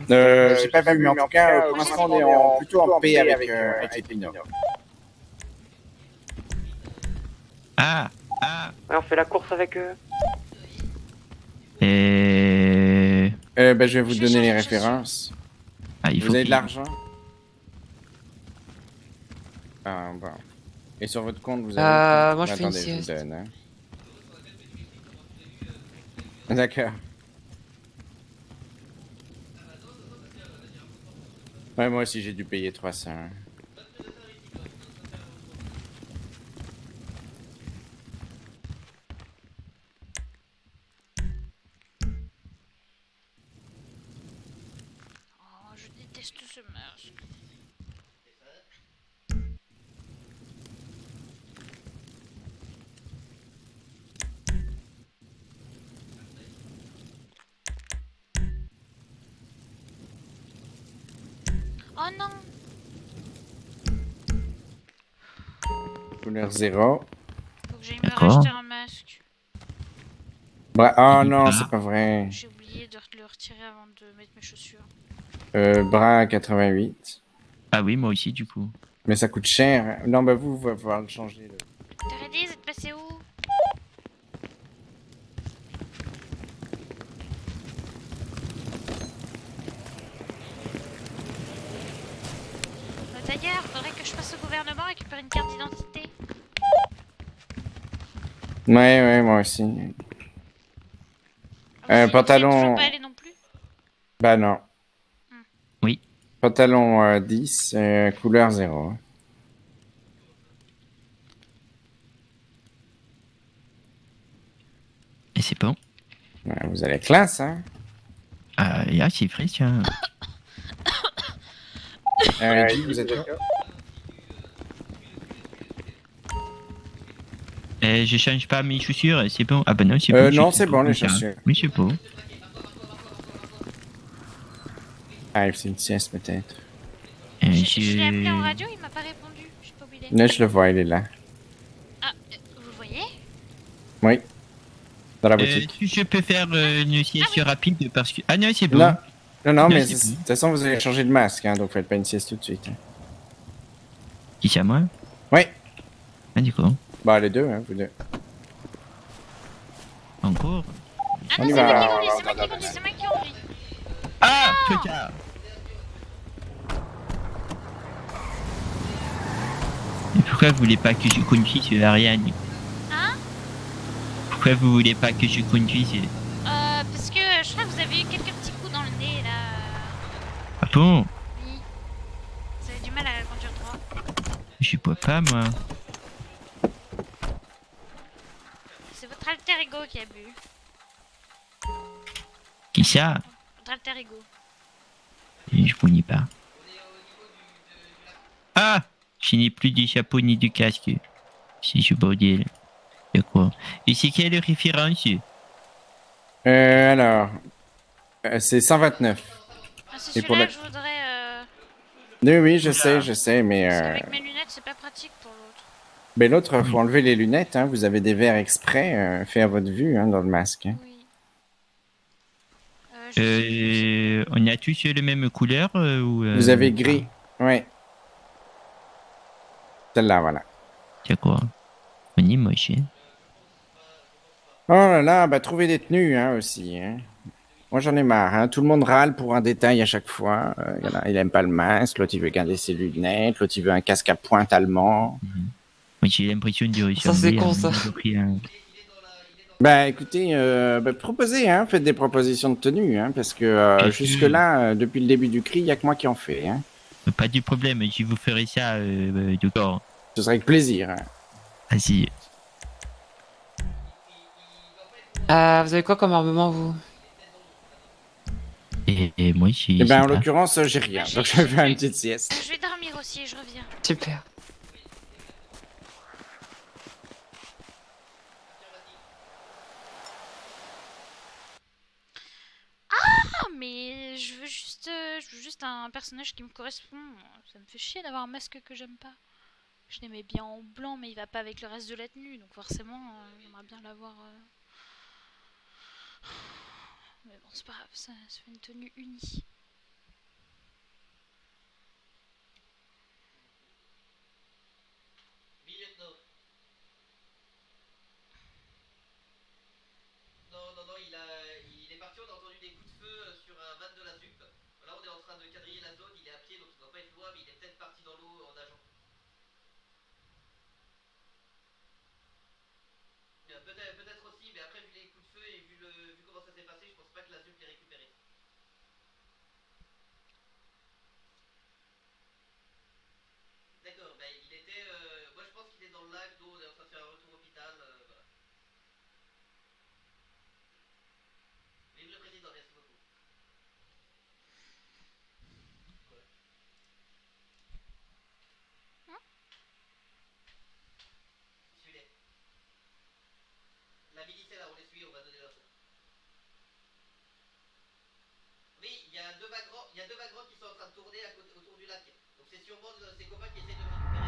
J'ai pas vu, mais en tout cas, pour l'instant, on est plutôt en paix avec les Pinot. Ah. Ouais, on fait la course avec eux. Je vais vous donner les références. Ah, il faut vous avez de qu'il- l'argent? Ah, bon. Et sur votre compte, vous avez... Moi, je fais une Attendez, je vous sieste. donne, hein. D'accord. Ouais, moi aussi, j'ai dû payer 300. Oh, je déteste ce masque. Oh non. Couleur 0. Faut que j'aille me D'accord. racheter un masque. Oh non, c'est pas vrai. J'ai oublié de le retirer avant de mettre mes chaussures. Bras 88. Ah oui, moi aussi du coup. Mais ça coûte cher. Non, bah vous va falloir le changer. Là. T'as dit, vous êtes passé où? D'ailleurs, faudrait que je passe au gouvernement et récupérer une carte d'identité. Ouais, moi aussi. Pantalon... Toujours pas allé non plus? Bah non. Oui. Pantalon 10, couleur 0. Et c'est bon. Ouais, vous avez classe, hein? Ah, c'est frais, tiens. Guy, vous êtes d'accord? Je change pas mes chaussures, c'est bon. Ah bah non, c'est bon. Non, c'est bon, les tiens. chaussures. Oui, c'est bon. Ah, c'est une sieste, peut-être. Je l'ai appelé en radio, il m'a pas répondu. Je sais pas où il est. Là, je le vois, il est là. Ah, vous le voyez? Oui. Dans la boutique. Je peux faire une sieste rapide parce que... Ah non, c'est bon. Non, mais c'est de bon. toute façon, vous allez changer de masque, hein, donc faites pas une sieste tout de suite. Hein. Qui c'est à moi? Oui. Ah d'accord. Bah, les deux, hein, vous deux. Encore? Ah On non, y c'est va. moi qui conduis, c'est moi qui conduis, c'est moi qui conduis. Ah, Tchotcha. Et pourquoi vous voulez pas que je conduise Ariane? Hein? Pourquoi vous voulez pas que je conduise? Parce que je crois que vous avez eu quelques petits coups dans le nez là. Ah bon? Oui. Vous avez du mal à conduire droit. Je bois pas moi. C'est votre alter ego qui a bu. Qui ça? Votre alter ego. Je connais pas. Ah! Je n'ai plus de chapeau ni de casque. Si je bordel. D'accord. Et c'est quelle référence? Alors, c'est 129. Ah, c'est Et pour celui-là la... que je voudrais. Oui, je sais, mais... Parce qu'avec mes lunettes, c'est pas pratique pour l'autre. Mais l'autre, faut enlever les lunettes, hein. Vous avez des verres exprès faits à votre vue, hein, dans le masque. Hein. On a tous la même couleur ou Vous avez gris, ouais. Celle-là, voilà. D'accord. On est moche, hein. Oh là là, bah trouvez des tenues, hein, aussi. Hein. Moi, j'en ai marre, hein. Tout le monde râle pour un détail à chaque fois. Il aime pas le masque, l'autre, il veut garder ses lunettes, l'autre, il veut un casque à pointe allemand. Moi, j'ai l'impression de ressembler. Ça, c'est con, ça. Bah écoutez, proposez, hein, faites des propositions de tenue, hein, parce que jusque-là, depuis le début du cri, il n'y a que moi qui en fais. Hein. Pas du problème, je vous ferai ça, docteur. Ce serait avec plaisir. Hein. Vas-y. Vous avez quoi comme armement, vous? Et moi, j'ai. Eh ben, en l'occurrence, j'ai rien. Donc, je vais faire une petite sieste. Je vais dormir aussi et je reviens. Super. Ah, mais je veux juste un personnage qui me correspond. Ça me fait chier d'avoir un masque que j'aime pas. Je l'aimais bien en blanc, mais il va pas avec le reste de la tenue, donc forcément, j'aimerais bien l'avoir. Mais bon, c'est pas grave, ça fait une tenue unie. Non, il est parti, on a entendu des coups de feu sur un van de la ZUP. Là, on est en train de quadriller la zone, il est à pied, donc il doit pas être loin, mais il est peut-être parti dans l'eau en nageant. Peut-être aussi, mais après, vu les coups de feu et vu comment ça s'est passé, je pense pas que la ZUP l'ait récupéré. D'accord, il était... moi, je pense qu'il est dans le lac, d'eau, on est en train de faire un retour hôpital, voilà. Vive le président, merci beaucoup. Suivez. La milice est là, on les suit, on va donner l'info. Oui, il y a deux vagrants qui sont en train de tourner autour du lac. Donc c'est sûrement ses copains qui essaient de le récupérer.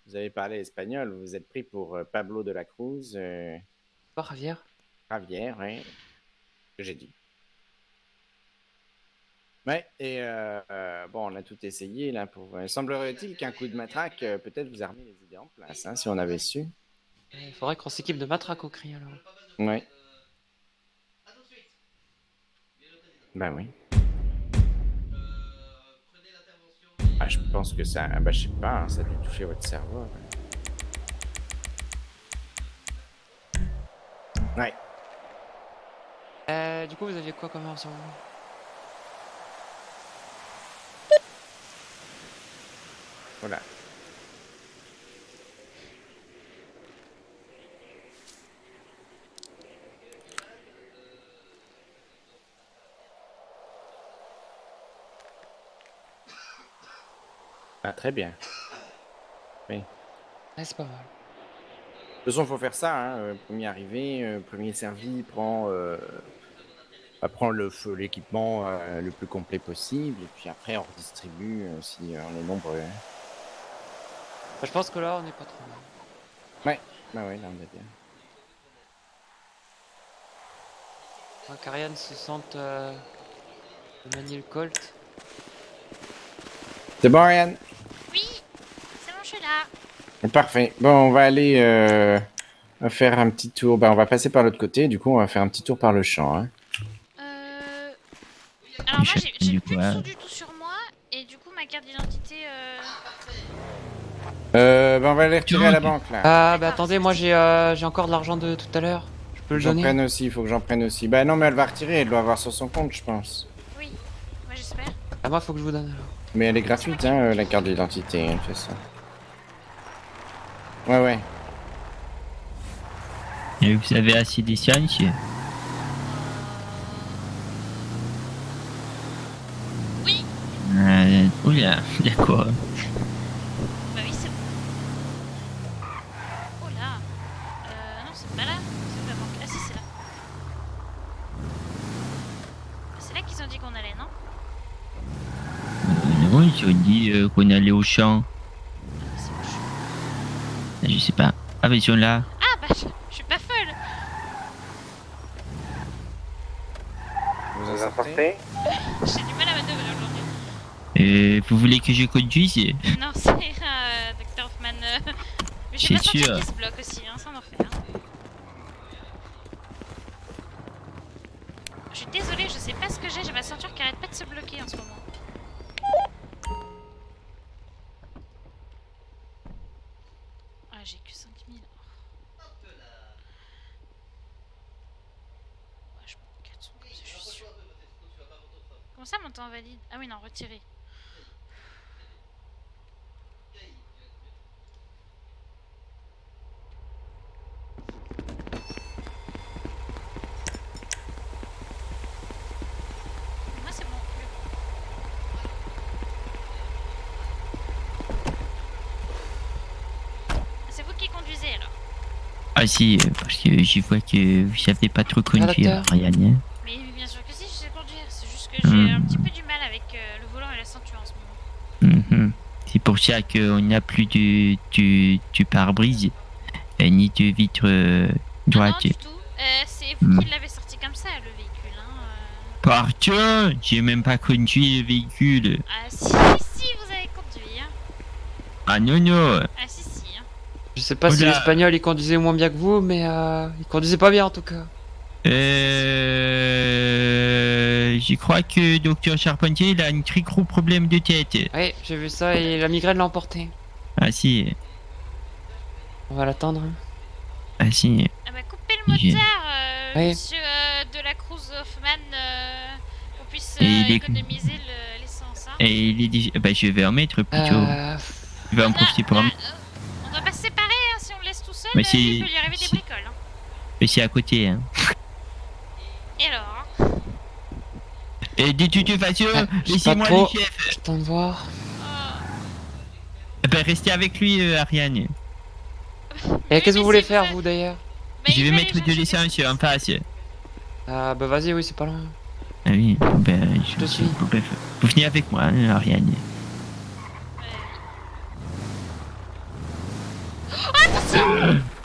Vous avez parlé espagnol, vous vous êtes pris pour Pablo de la Cruz. Pas Javier. Javier, oui. Que j'ai dit. Ouais, et bon, on a tout essayé là pour. Semblerait-il qu'un coup de matraque peut-être vous a remis les idées en place, hein, si on avait su. Il faudrait qu'on s'équipe de matraque au cri alors. Ouais. Bah oui. Ah, je pense que ça. Bah, je sais pas, hein, ça a dû toucher votre cerveau. Ouais. Du coup, vous aviez quoi comme arme sur vous? Voilà. Ah, très bien. Oui. Ouais, c'est pas mal. De toute façon, il faut faire ça. Hein. Premier arrivé, premier servi, prend l'équipement le plus complet possible. Et puis après, on redistribue si on est nombreux. Hein. Je pense que là, on n'est pas trop mal. Ouais, bah ouais, là, on est bien. Karian se sente de manier le Colt. C'est bon, Ryan? Oui, c'est bon, je suis là. Parfait. Bon, on va aller faire un petit tour. Ben, on va passer par l'autre côté. Du coup, on va faire un petit tour par le champ. Hein. Alors moi, j'ai plus de sous du tout sur moi. Et du coup, ma carte d'identité... On va les retirer à la banque là. Ah, bah attendez, moi j'ai encore de l'argent de tout à l'heure. Je peux le J'en donner. prenne aussi, il faut que j'en prenne aussi. Bah non, mais elle va retirer, elle doit avoir sur son compte, je pense. Oui, moi j'espère. Ah, moi faut que je vous donne alors. Mais elle est gratuite, hein, la carte d'identité, elle fait ça. Ouais. Et vous avez assez d'essence? Oui. Oula, d'accord. Bah oui, c'est bon. Oh là. Non, c'est pas là. C'est où la banque? Ah si, c'est là. C'est là qu'ils ont dit qu'on allait, non? Non, ils ont dit qu'on allait au champ. C'est où, Je sais pas. Ah, mais ils sont là. Ah bah je suis pas folle. Vous en sortez? J'ai du mal à manœuvrer aujourd'hui. Vous voulez que je conduise? Non, c'est Dr. Hoffman. Mais j'ai C'est ma ceinture sûr. qui se bloque aussi, hein, ça en fait. Je suis désolée, je sais pas ce que j'ai ma ceinture qui arrête pas de se bloquer en ce moment. Ah, j'ai que 5000. Ouais, je prends 400, je suis sûre. Comment ça, mon temps valide? Ah oui, non, retiré. Moi, c'est bon. C'est vous qui conduisez alors? Ah si, parce que je vois que vous savez pas trop conduire, docteur. Ariane. Mais bien sûr que si, je sais conduire. C'est juste que j'ai un petit peu du mal avec le volant et la ceinture en ce moment. Mhm. C'est pour ça qu'on n'a plus du pare-brise, ni de vitre droite. Non, du tout. C'est vous qui l'avez sorti comme ça, le véhicule. Hein, Pardon, j'ai même pas conduit le véhicule. Ah si, vous avez conduit. Hein. Ah non, non. Ah si. Hein. Je sais pas si Oula. l'espagnol il conduisait moins bien que vous, mais il conduisait pas bien en tout cas. Je crois que Dr Charpentier il a un très gros problème de tête. Ouais, j'ai vu ça et la migraine l'a emporté. Ah si, On va l'attendre. ah si. Ah bah coupez le moteur, Oui. monsieur de la Cruz Hoffman, pour qu'on puisse Et il est- économiser l'essence. Hein. Et il est dit, bah je vais en mettre plutôt. Je vais en profiter pour en mettre. On doit pas se séparer, hein, si on le laisse tout seul, Mais il c'est- peut lui arriver des c'est- bricoles. Hein. Mais c'est à côté, hein. Et alors hein. Et de toute façon, Je sais pas laissez-moi le trop. chef. J'attends de voir. Bah restez avec lui, Ariane. Et qu'est-ce que vous voulez faire vous d'ailleurs? Bah, Je vais mettre de l'essence en face. Ah bah vas-y, oui, c'est pas loin. Ah oui, ben Je te suis. Bref, vous venez avec moi, hein, Ariane.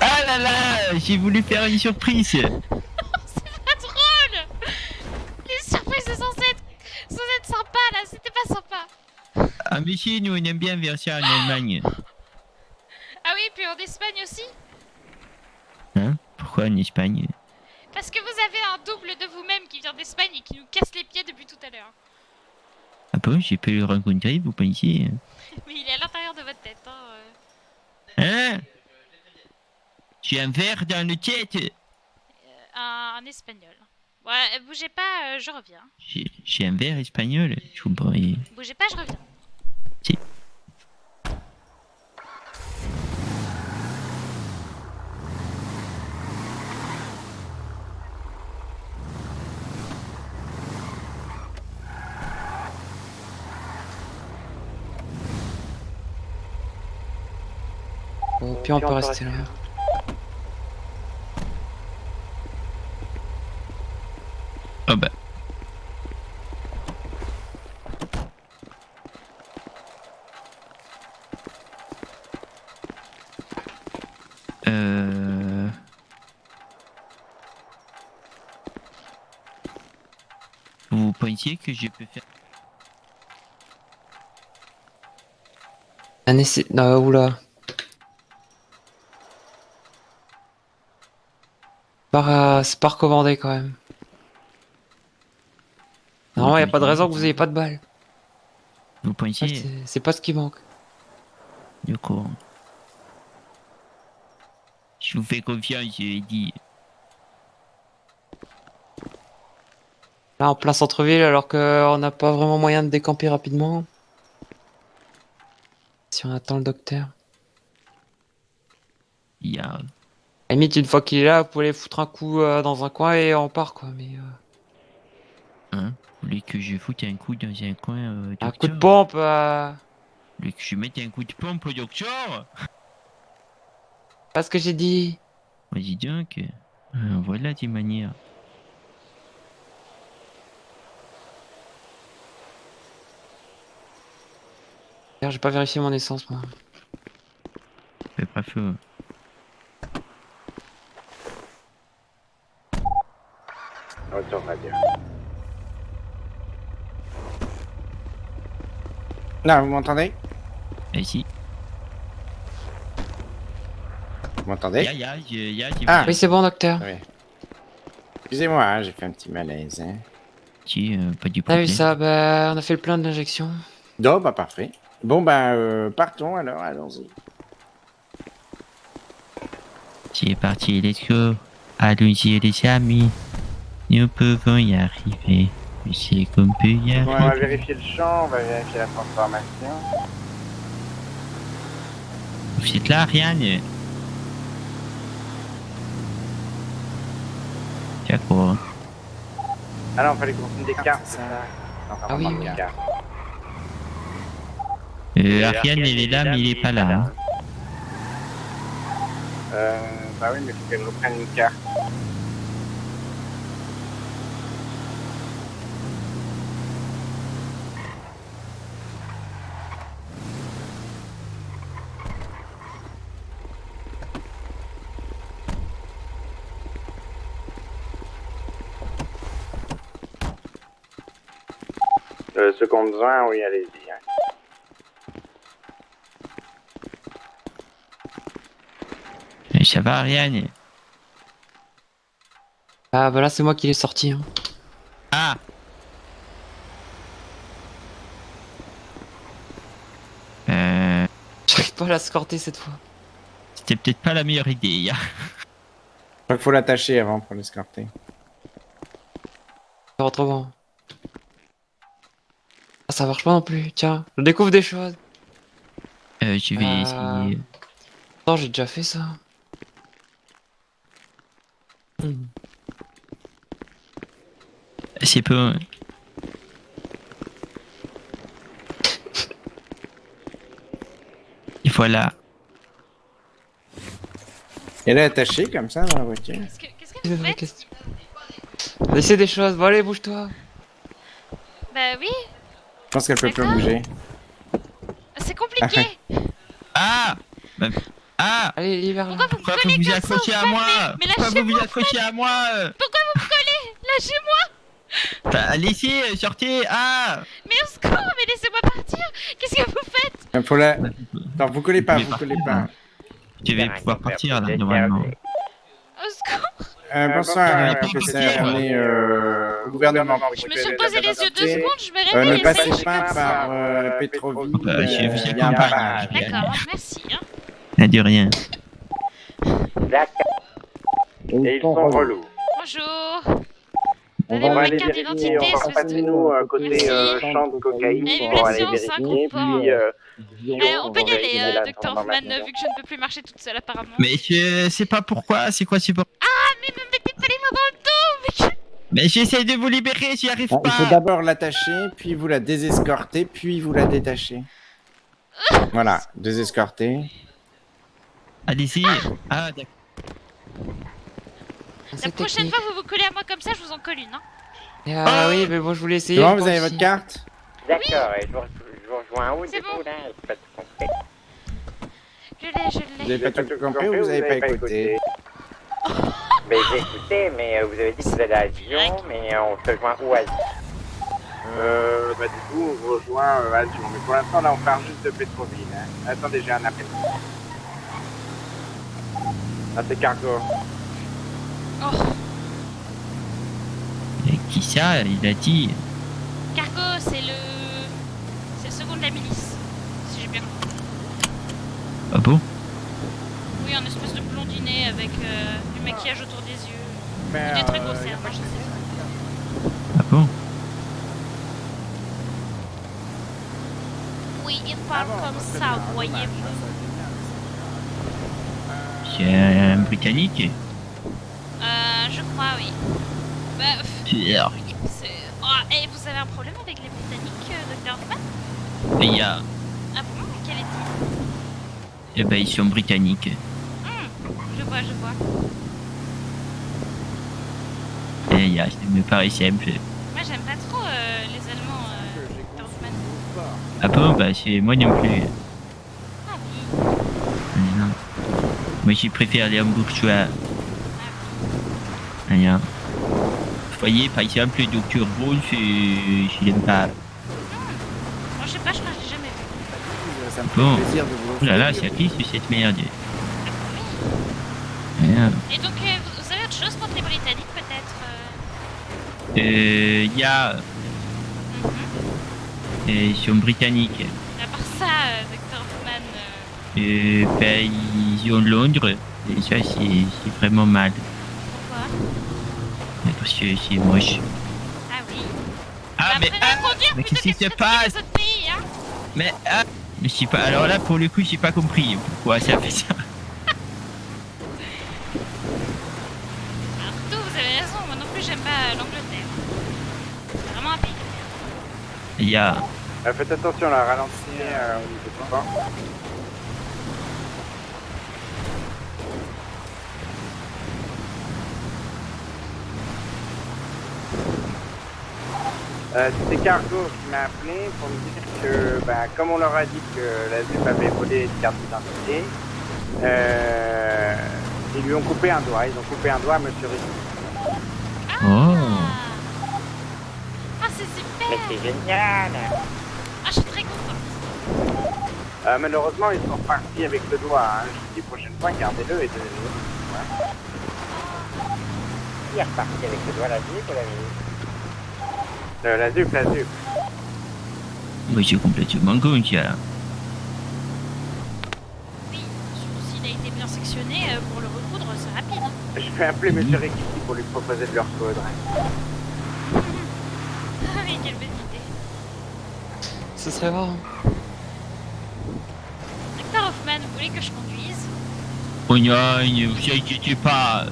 Ah là là, j'ai voulu faire une surprise. C'est pas drôle. Les surprises sont censées être sympas là, c'était pas sympa. Ah mais si, nous on aime bien faire ça en Allemagne. Ah oui, puis en Espagne aussi. Hein? Pourquoi en Espagne? Parce que vous avez un double de vous-même qui vient d'Espagne et qui nous casse les pieds depuis tout à l'heure. Ah bon, j'ai pu le rencontrer, vous pensez? Mais il est à l'intérieur de votre tête. Hein? J'ai un verre dans le tête. Un espagnol. Ouais, bougez pas, je reviens. J'ai un verre espagnol. Je vous prie. Bougez pas, je reviens. Si. Au pire, on peut rester là. Oh bah. Vous pensiez que je peux faire... Un essai. Non, oula. C'est pas recommandé quand même. Non, y a pas de raison que vous ayez pas de balles. Vous pensiez... C'est pas ce qui manque. Du coup... Je vous fais confiance, j'ai dit. Là, en plein centre-ville, alors qu'on n'a pas vraiment moyen de décamper rapidement. Si on attend le docteur. Il y a... À la limite, une fois qu'il est là, vous pouvez foutre un coup dans un coin et on part, quoi. Mais Hein? Vous voulez que je foute un coup dans un coin un coup de pompe. Vous voulez que je mette un coup de pompe au docteur? Pas ce que j'ai dit. Vas-y donc. Voilà tes manières. D'ailleurs, j'ai pas vérifié mon essence, moi. Fais pas feu. Retour radio. Là, vous m'entendez? Ici. Vous m'entendez? Ah, oui, c'est bon, docteur. Oui. Excusez-moi, hein, j'ai fait un petit malaise. Hein. Pas du Ah problème. oui, ça, bah, on a fait le plein de l'injection. Non, bah parfait. Bon, bah, partons alors, allons-y. C'est parti, let's go. Allons-y les amis. Nous pouvons y arriver. Je sais qu'on peut y arriver. Bon, on va vérifier le champ, on va vérifier la transformation. Vous êtes là, Ariane? D'accord. Ah non, fallait qu'on signe des cartes, c'est ça? Enfin, Ah oui, des oui. cartes. Ariane, elle est là, mais il est pas là. Hein. Bah oui, mais faut qu'elle reprenne une carte. Ceux qui ont besoin, oui, allez-y. Hein. Ça va, Ariane? Ah, bah là, c'est moi qui l'ai sorti. Hein. Ah! J'arrive pas à la scorter cette fois. C'était peut-être pas la meilleure idée. Hein. Je crois qu'il faut l'attacher avant pour l'escorter. Faire autrement. Ah, ça marche pas non plus. Tiens, je découvre des choses. Je vais essayer. Non, j'ai déjà fait ça. C'est pas... Et voilà. Elle est attachée comme ça dans la voiture. Qu'est-ce que C'est vous une vraie faites? question. Laissez des choses. Bon, allez, bouge-toi. Bah oui, Je pense qu'elle peut plus D'accord. bouger. c'est compliqué. Ah! Ah! Allez, libère-la. Pourquoi vous vous accrochez à moi? Mais Pourquoi vous lâchez-moi, vous accrochez à moi? Pourquoi vous me collez? Lâchez-moi. Bah, laissez, sortez! Ah! Mais au secours, mais laissez-moi partir. Qu'est-ce que vous faites? Il faut la... Non, vous collez pas, vous collez pas. Tu vas pouvoir partir là, normalement. Au secours. Bonsoir, professeur. On est au gouvernement. Je me suis reposé les yeux 2 secondes, je me réveille Ne et ça y est, passez je suis pas comme ça. par Petroville. Bah, je vous il y a un accompagne. barrage. D'accord, merci. Hein. Ah, de rien. Et ils sont relous. Bonjour. On Donnez-moi va ma aller carte vérifier, d'identité. on va passer nous côté champ de cocaïne pour aller vérifier. Puis On peut y aller, Dr. Hoffman, vu que je ne peux plus marcher toute seule apparemment. Mais je sais pas pourquoi, c'est quoi, c'est pas... Ah, mais me mettez pas les mains dans le dos, Mais j'essaie de vous libérer, j'y arrive Il pas. faut d'abord l'attacher, puis vous la désescorter, puis vous la détacher. Voilà, désescorter. Allez-y. Ah, d'accord. La prochaine fois vous vous collez à moi comme ça, je vous en colle une. Hein. Ah oui, mais bon, je voulais essayer. Bon, vous avez votre carte? D'accord, et je vous rejoins où C'est du bon. coup là? J'ai pas tout compris. Je l'ai. Vous avez pas tout compris ou vous avez pas écouté? Mais j'ai écouté, mais vous avez dit que vous allez à Lyon, mais on se rejoint où à Lyon? Bah du coup, on vous rejoint à Lyon. Mais pour l'instant, là, on part juste de Petroville. Hein. Attendez, j'ai un appel. Ah, c'est Cargo. Oh, Et qui ça? Il a dit... Cargo, c'est le second de la milice, si j'ai bien compris. Ah bon? Oui, un espèce de blondinet avec Il est très grossière, moi je sais. Ah bon? Oui, il parle comme ça, voyez-vous. C'est un Britannique? Je crois, oui. Bah, Pierre. c'est... Oh, et vous avez un problème avec les Britanniques, Dr. Hoffman? Il y a... Ah bon? Quel est-il? Eh ben, ils sont britanniques. Je vois. Eh, ya, ça me paraît simple. Moi, j'aime pas trop les Allemands, Dr. Hoffman. Ah bon? Bah, c'est moi non plus. Ah oui. Non. Moi, je préfère les hambourgeois. Rien. Vous voyez, par exemple, le Dr. Brown, je l'aime pas. Bon, je sais pas, je crois que je l'ai jamais vu. Ça me fait Bon. plaisir de vous Oh là là, c'est qui sur cette merde? Rien. Et donc, vous avez autre chose contre les Britanniques, peut-être Il y a... Ils sont britanniques. À part ça, Dr. Hoffman... Ben, ils ont Londres. Et ça, c'est vraiment mal. Pourquoi? Parce que c'est moche. Ah oui. Ah, mais... mais qu'est-ce qui se passe? Les autres pays, hein. Mais... Ah, mais je sais pas... Alors là, pour le coup, j'ai pas compris pourquoi ça fait ça. Alors, tout, vous avez raison. Moi non plus, j'aime pas l'Angleterre. C'est vraiment un pays. Il y a... Faites attention là, ralentissez au niveau du vent. C'était Cargo qui m'a appelé pour me dire que, comme on leur a dit que la ZUP avait volé une carte d'identité, ils lui ont coupé un doigt. Ils ont coupé un doigt à Monsieur Ricky. Oh. Ah, c'est super. Mais c'est génial. Ah, je suis très contente. Malheureusement, ils sont repartis avec le doigt. Hein. Je dis, prochaine fois, gardez-le et donnez-le. Ouais. Qui est reparti avec le doigt la vie, vous l'avez vu? La ZUP. Oui, j'ai complètement con, tiens. Oui, surtout s'il a été bien sectionné, pour le recoudre, c'est rapide. Hein. Je vais appeler Monsieur Ricky pour lui proposer de le recoudre. Ah oui, quelle bonne idée. Ce serait rare. Dr. Hoffman, vous voulez que je conduise? Oh non, ne vous inquiétez pas.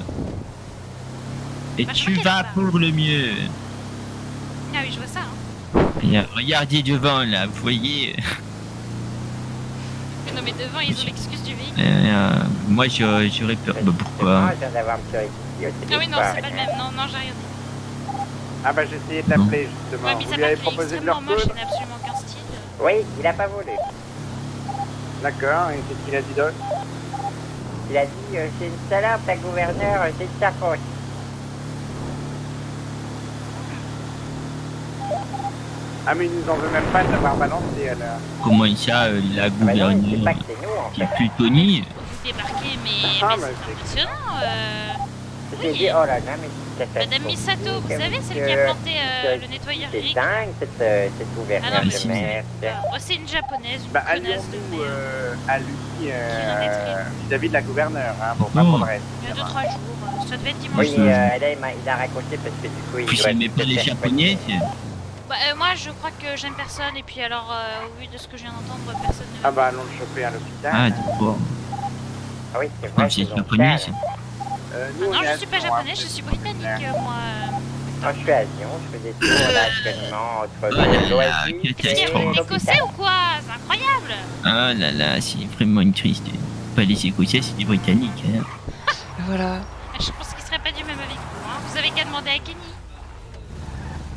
Et Bah, je tu crois qu'elle vas est pas. pour le mieux. Ah oui, je vois ça. Hein. Regardez devant, là, vous voyez. Mais non, mais devant, ils ont l'excuse du véhicule. Moi, j'aurais peur. Bah, pourquoi? Je viens d'avoir M. Ricky au Ah oui, téléphone. non, c'est pas le même. Non, j'ai rien dit. Ah j'ai essayé de l'appeler justement. Ouais, mais Vous ça lui avez m'a fait proposé de le extrêmement moche, recoudre? il n'a absolument aucun style. Oui, il a pas volé. D'accord, et qu'est-ce qu'il a dit d'autre? Il a dit c'est une salope, la gouverneure, c'est de sa faute. Ah mais il nous en veut même pas de l'avoir balancé alors. Comment ça, la gouverneure? C'est plus Tony. Vous débarquez, mais Ah, c'est impressionnant. J'ai dit oh là là, mais c'est Madame Misato, vous savez, celle qui a planté le nettoyeur C'est Rick. dingue cette gouverneure Ah non, de mais merde. Oh, c'est une japonaise, une connasse de Allions-nous merde. à lui vis-à-vis de la gouverneure, hein, bon, pas pour le reste. Il y a 2-3 jours, ça devait être dimanche. Oui, il a raccroché parce que du coup il Puis doit il met pas les japonais. Bah, moi, je crois que j'aime personne, et puis alors, au vu de ce que je viens d'entendre, personne ne... Ah bah allons le choper à l'hôpital. Ah, d'accord. Ah oui, c'est Ah, c'est japonais, c'est... Non, je suis pas japonais, je suis britannique, moi. Moi, je suis avion, je fais des tours là actuellement entre Oh là là, Loisy Mais catastrophe. écossais ou quoi? C'est incroyable. Ah là là, c'est vraiment une triste. Pas les Écossais, c'est des Britanniques. Hein. Voilà. Je pense qu'il serait pas du même avec vous, hein. Vous avez qu'à demander à Kenny.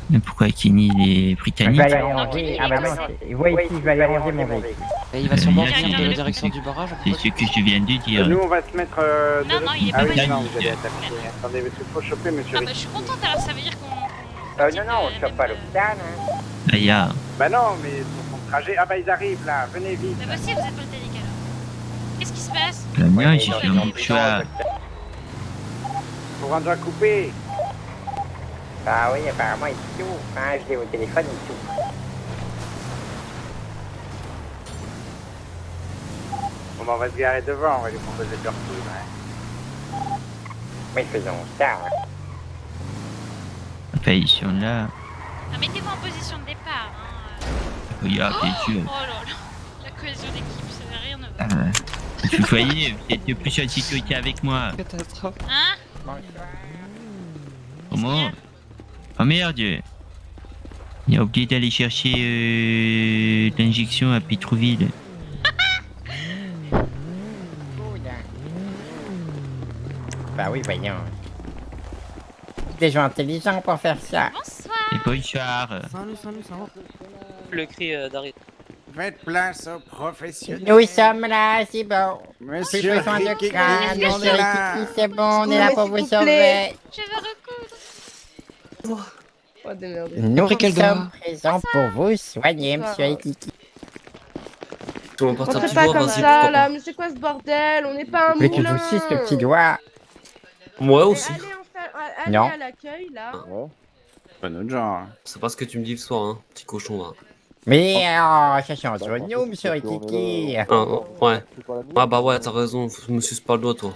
Mais pourquoi Kenny, les Britanniques? Je vais aller ranger. Ah bah non, oui, je vais aller ranger mon véhicule. Et il va sûrement Il y a venir de rien la de direction plus. du barrage. C'est ce que je viens de dire. Nous on va se mettre de Non, il est ah pas oui, britannique. non, vous allez être appelé. Attendez, parce qu'il faut choper monsieur Ah bah, Ricky. je suis contente, alors ça veut dire qu'on... Non, on ne chope pas à l'hôpital. Hein. Ah, ya. Bah non, mais sur son trajet. Ah bah ils arrivent là, venez vite. Mais aussi, vous êtes britannique alors. Qu'est-ce qui se passe? La mienne, Oui, j'ai non, fait un non, choix. Pour un doigt coupé. Ah oui, apparemment il souffre. Hein, je l'ai au téléphone, il souffre. Bon bah on va se garer devant, on va lui proposer de le recoudre. Hein. Oui, faisons ça. Hein. Enfin, ils sont là. Ah, mettez-vous en position de départ. Hein. Regarde, bien sûr. Oh là là, la cohésion d'équipe, ça n'a rien à voir. Vous voyez, vous êtes plus en sécurité avec moi. Catastrophe. Hein? Comment? Oh merde! Il a oublié d'aller chercher l'injection à Pétroville. Bah oui, voyons. Des gens intelligents pour faire ça. Bonsoir. Et bonsoir. Salut, ça va? Le cri d'arrêt. Faites place aux professionnels. Nous sommes là, c'est bon. Monsieur Plus besoin de Rikiki, crâne, on est là. Rikiki, c'est bon, on est là pour vous sauver. Je veux recoudre. Oh, de merde. Nous Pris quel sommes présents pour vous soigner, monsieur Rikiki. On fait pas comme ça, là, mais c'est quoi ce bordel? On n'est pas un Mais tu moulin. vous suces le petit doigt. Moi aussi. Allez Non. à l'accueil, là. Pas notre genre. C'est pas ce que tu me dis le soir, hein, petit cochon là. Mais ça change entre nous, monsieur Rikiki. Ouais. Ah bah ouais, t'as raison, je me suce pas le doigt toi.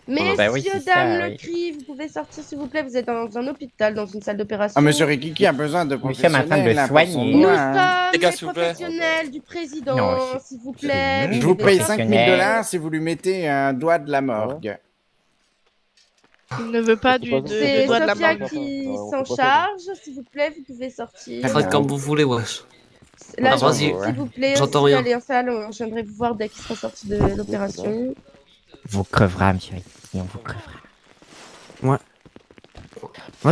Messieurs, Bah oui, c'est dames, ça, le oui. cri, vous pouvez sortir s'il vous plaît, vous êtes dans un hôpital, dans une salle d'opération. Ah, monsieur Rikiki a besoin de Nous sommes en train de professionnels. le là, pour son soigner. Nous doigt, sommes hein. Les gars, les s'il vous plaît. professionnels du président, Non, s'il vous plaît. c'est- Je vous paye professionnel. 5 000 $ si vous lui mettez un doigt de la morgue. Il ne veut pas du C'est doigt de la Sophia morgue. qui On s'en peut pas charge, s'il vous plaît, vous pouvez sortir. Faites comme vous voulez, wesh. Là, Ah, vas-y. s'il vous plaît, J'entends aussi, rien. allez en salle, je viendrai vous voir dès qu'il sera sorti de l'opération. Vous crevera, monsieur Rikiki, on vous crevera. Ouais.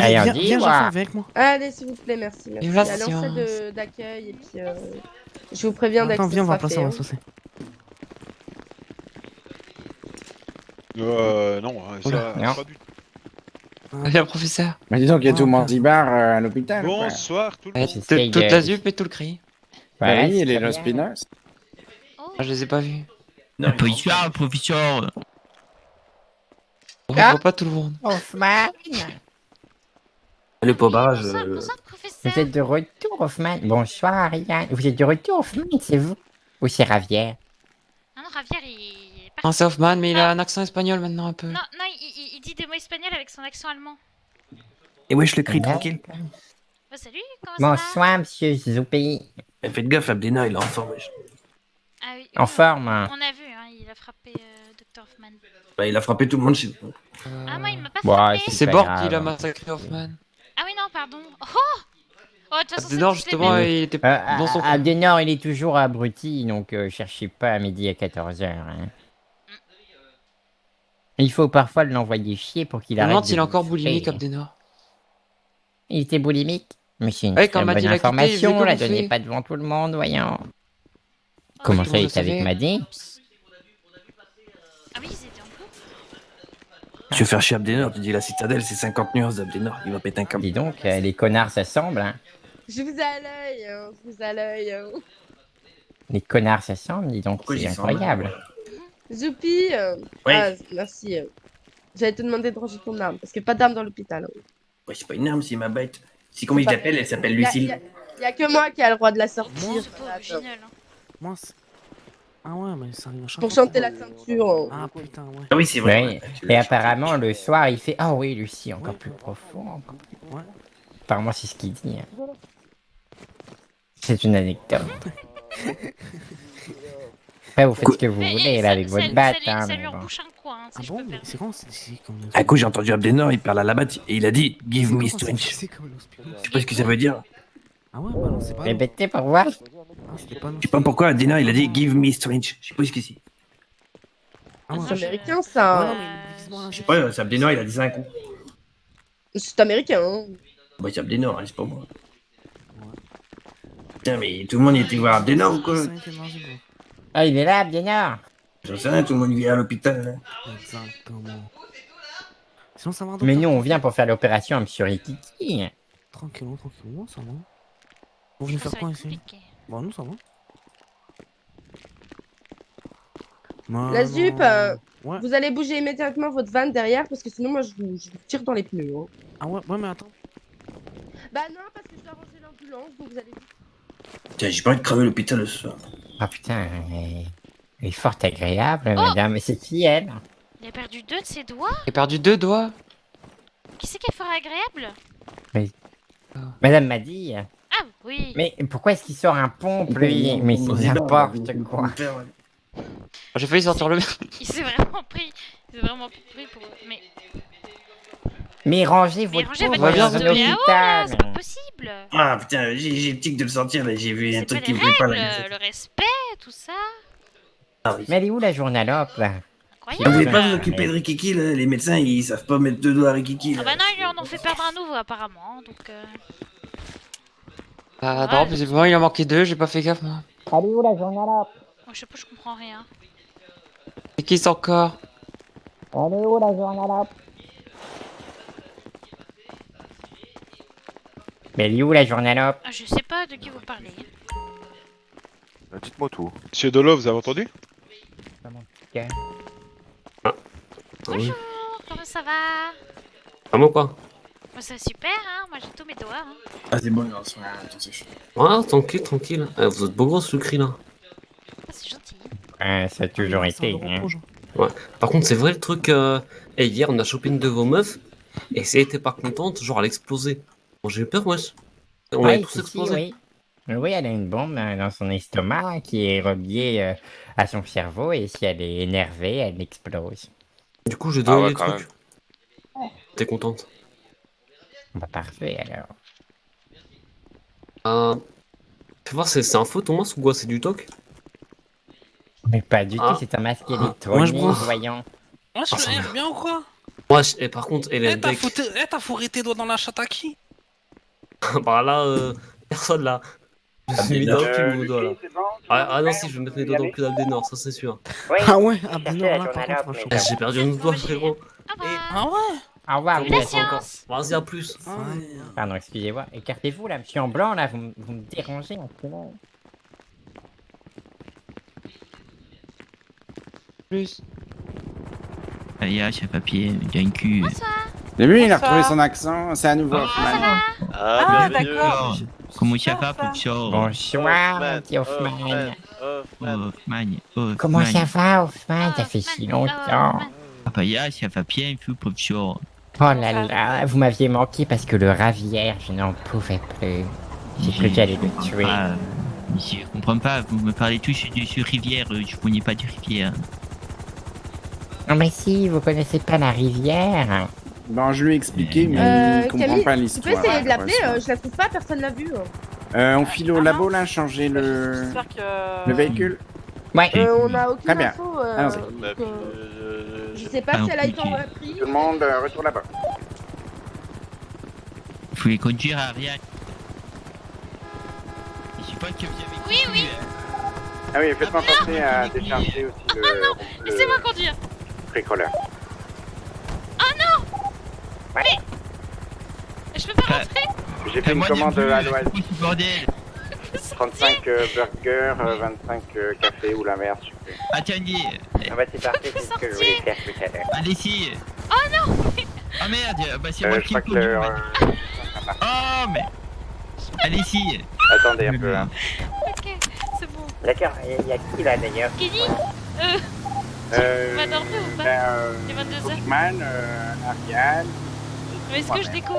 Allez, on dit, ouais. avec moi. Allez, s'il vous plaît, merci. Allez en Violation. salle d'accueil et puis je vous préviens dès que ça sera fait, hein. Non, ça, non. pas du tout. Allez, un professeur. Mais disons qu'il y a tout Manzibar à l'hôpital. quoi. Bonsoir tout le Ouais, monde. j'essaye Toute de- la zup et tout le cri. Bah Ouais, oui, et c'est les très Los bien. Pinos. Ah, je les ai pas vus. Bonsoir, professeur. On Ah. voit pas tout le monde. Hoffman, Le pauvage. Bonsoir, professeur. vous êtes de retour, Hoffman. Bonsoir, Ariane. Vous êtes de retour, Hoffman, c'est vous? Ou c'est Ravière? Non, non, Javier, il est parti. Non, c'est Hoffman, mais il a un accent espagnol maintenant un peu. Non, non, il dit des mots espagnols avec son accent allemand. Et wesh, le cri Ouais. tranquille. Oh, salut, comment ça va? Bonsoir, monsieur Zoupi. Faites gaffe, Abdena, il est en forme, wesh. Ah oui, En forme, hein. On a vu, hein, il a frappé Dr. Hoffman. Bah, il a frappé tout le monde chez nous. Ah, moi, il m'a pas Ouais, frappé. C'est pas Bord grave. qui l'a massacré, Hoffman. Ah oui, non, pardon. Oh, oh de toute façon, Abdenor, c'est tous les justement, mêmes. il était À dans son Adenor, il est toujours abruti, donc cherchez pas à midi à 14h. Hein. Il faut parfois l'envoyer chier pour qu'il Je me arrête demande de s'il est encore bouffer. boulimique, Abdenor. Il était boulimique? Mais c'est une Ouais, quand très Maddy bonne l'a quitté, il faisait information, que la bouffer. donnez pas devant tout le monde, voyons. Oh, Comment tout ça, le il monde est avec savait. Maddy? Ah oui, ils étaient en couple. Tu veux faire chier Abdenor, tu dis la citadelle, c'est 50 nuances d'Abdenor, il va péter un câble. Dis donc, les connards s'assemblent, hein. Je vous ai à l'œil, hein, je vous ai à l'œil. Hein. Les connards s'assemblent, dis donc, Pourquoi c'est ils sont incroyable. Zoupi, Oui. ah, merci. J'allais te demander de ranger ton arme, parce qu'il n'y a pas d'arme dans l'hôpital. Hein. Ouais, c'est pas une arme, c'est ma bête. C'est comment il Pas- l'appelle, elle s'appelle Y a- Lucille. y a que moi qui a le droit de la sortir. Ce pauvre Ginelle, hein. Moi, ah ouais, mais ça arrive à chaque Pour chanter la ceinture. Ah putain, ouais. Ah oui, c'est vrai. Oui. Et apparemment, le soir, il fait ah oui, Lucie, encore plus profond. Encore plus... Ouais. Apparemment, c'est ce qu'il dit. Hein. C'est une anecdote. Après, vous faites ce que vous voulez là avec votre batte. Hein, Ça mais lui bon. rebouche un coin, hein, si je peux me permettre. C'est quand c'est comme. À coup, j'ai entendu Abdenor, il parle à la batte et il a dit Give me strength. Je sais pas ce que ça veut dire. Ah ouais, bah non, c'est pas. Répétez pour voir. C'était pas. Je sais pas pourquoi Abdenor il a dit Give me strength. Je sais pas ce que c'est. Ah ouais, C'est américain ça. Ouais, non, mais dis-moi, Je sais pas, c'est Abdenor, il a dit ça un coup. C'est américain. Hein. Bah, c'est Abdenor, hein, c'est pas moi. Putain, mais tout le monde était voir Abdenor ou quoi? Ah, il est là, Abdenor. J'en sais rien, tout le monde vient à l'hôpital. Là. Exactement. Sinon, ça va. Mais nous, on vient pour faire l'opération à Monsieur Rikiki. Tranquillement, tranquillement, ça va. Vous venez Ça faire va quoi être ici? compliqué. Bon, nous, ça va. La ZUP, Ouais. vous allez bouger immédiatement votre van derrière parce que sinon moi je vous tire dans les pneus. Hein. Ah ouais, mais attends. Bah non, parce que je dois ranger l'ambulance donc vous allez. Tiens, j'ai pas envie de cramer l'hôpital ce soir. Ah putain, elle est fort agréable, madame. C'est qui elle? Il a perdu 2 de ses doigts. Il a perdu 2 doigts. Qui c'est qui est fort agréable? Mais Madame m'a dit. Ah oui. Mais pourquoi est-ce qu'il sort un pompe, lui? Mais c'est n'importe quoi. J'ai failli sortir le mien. Il s'est vraiment pris. Il s'est vraiment pris pour. Mais rangez votre pompe dans l'hôpital. C'est pas possible. Ah putain, j'ai le tic de le sortir, là, j'ai vu un truc qui me fait pas la Le respect, tout ça. Ah oui. Mais elle est où la journalope là? Vous voulez pas vous occuper de Rikiki, là? Les médecins, ils savent pas mettre 2 doigts à Rikiki, là. Ah bah non, ils lui en ont fait perdre un nouveau apparemment, donc... Ah non, visiblement il en manquait 2, j'ai pas fait gaffe moi. Elle est où la journalope? Moi je sais pas, je comprends rien. Et qui c'est encore? Elle est où la journalope? Mais elle est où la journalope? Ah, je sais pas de qui vous parlez. Dites-moi tout. Monsieur Dolo, vous avez entendu? Bonjour, comment ça va? Vraiment quoi? Moi ça va super, hein, moi j'ai tous mes doigts. Hein. Ah c'est bon, attends, c'est chaud. Ouais, tranquille, tranquille. Vous êtes beau gros ce cri là. Ah, c'est gentil. Ça a toujours été. Hein. Ouais. Par contre, c'est vrai le truc. Et hier, on a chopé une de vos meufs. Et si elle était pas contente, genre elle explosait. Bon, j'ai eu peur, wesh. On avait tous explosé. Oui. Oui, elle a une bombe dans son estomac qui est reliée à son cerveau et si elle est énervée, elle explose. Du coup, j'ai donné les trucs. T'es contente? Bah parfait alors. Fais voir, c'est un faux Thomas ou quoi? C'est du toc? Mais pas du tout, c'est un masque électronique, voyons. Ouais, je suis bien ou quoi? Ouais, et par contre, elle est deck. T'as fourré tes doigts dans la chatte à qui? Bah là, personne là. Je me suis mis dans le cul mon doigt là. Ah non, si, je vais mettre mes doigts dans le cul d'Abdenor, ça c'est sûr. Ah ouais, Abdenor là, par contre, franchement. J'ai perdu un doigt, frérot. Ah ouais? Au revoir, Vas-y, à plus. Pardon, excusez-moi. Écartez-vous là, monsieur en blanc là, vous me dérangez en ce moment. Plus. Aya, chef papier, il a un cul. Mais lui, il a retrouvé son accent, c'est à nouveau Hoffman. Ah, d'accord. Comment ça va, Popcho? Bonsoir, petit Hoffman. Hoffman. Comment ça va, Hoffman? Ça fait si longtemps. Ah bah, ya, ça va bien, Popcho. Oh là là, vous m'aviez manqué parce que le ravière, je n'en pouvais plus. J'ai cru que j'allais le tuer. Je comprends pas, vous me parlez tous de rivière, je connais pas de rivière. Non mais si, vous connaissez pas la rivière. Bon, je lui ai expliqué, mais il comprend pas l'histoire. Tu peux essayer de l'appeler, je la trouve pas, personne l'a vue. On file au labo là, changer le véhicule. Ouais. On a aucune Très bien. info. Allons-y. Je sais pas si elle a été en repris. Tout le monde, retourne là-bas. Vous pouvez conduire à rien. Je sais pas que vous avez. Oui, oui. Ah oui, faites-moi penser à décharger aussi le. Ah non, laissez-moi conduire. Bricoleur. Oh non. Mais. Je peux pas rentrer. J'ai fait une commande à l'ouest. Bordel. 35 burgers, 25 café ou la merde, je sais plus. Attendez. Ah bah c'est parfait, c'est ce que je voulais faire tout à l'heure. Allez-y. Oh non. Ah merde, bah c'est moi qui conduis. Oh mais. Allez-y. Attendez un peu. Hein. Ok, c'est bon. D'accord, il y a qui là d'ailleurs? Kenny on va dormir ou pas? Il est 22h. Hoffman, Ariane. Mais est-ce que je déco?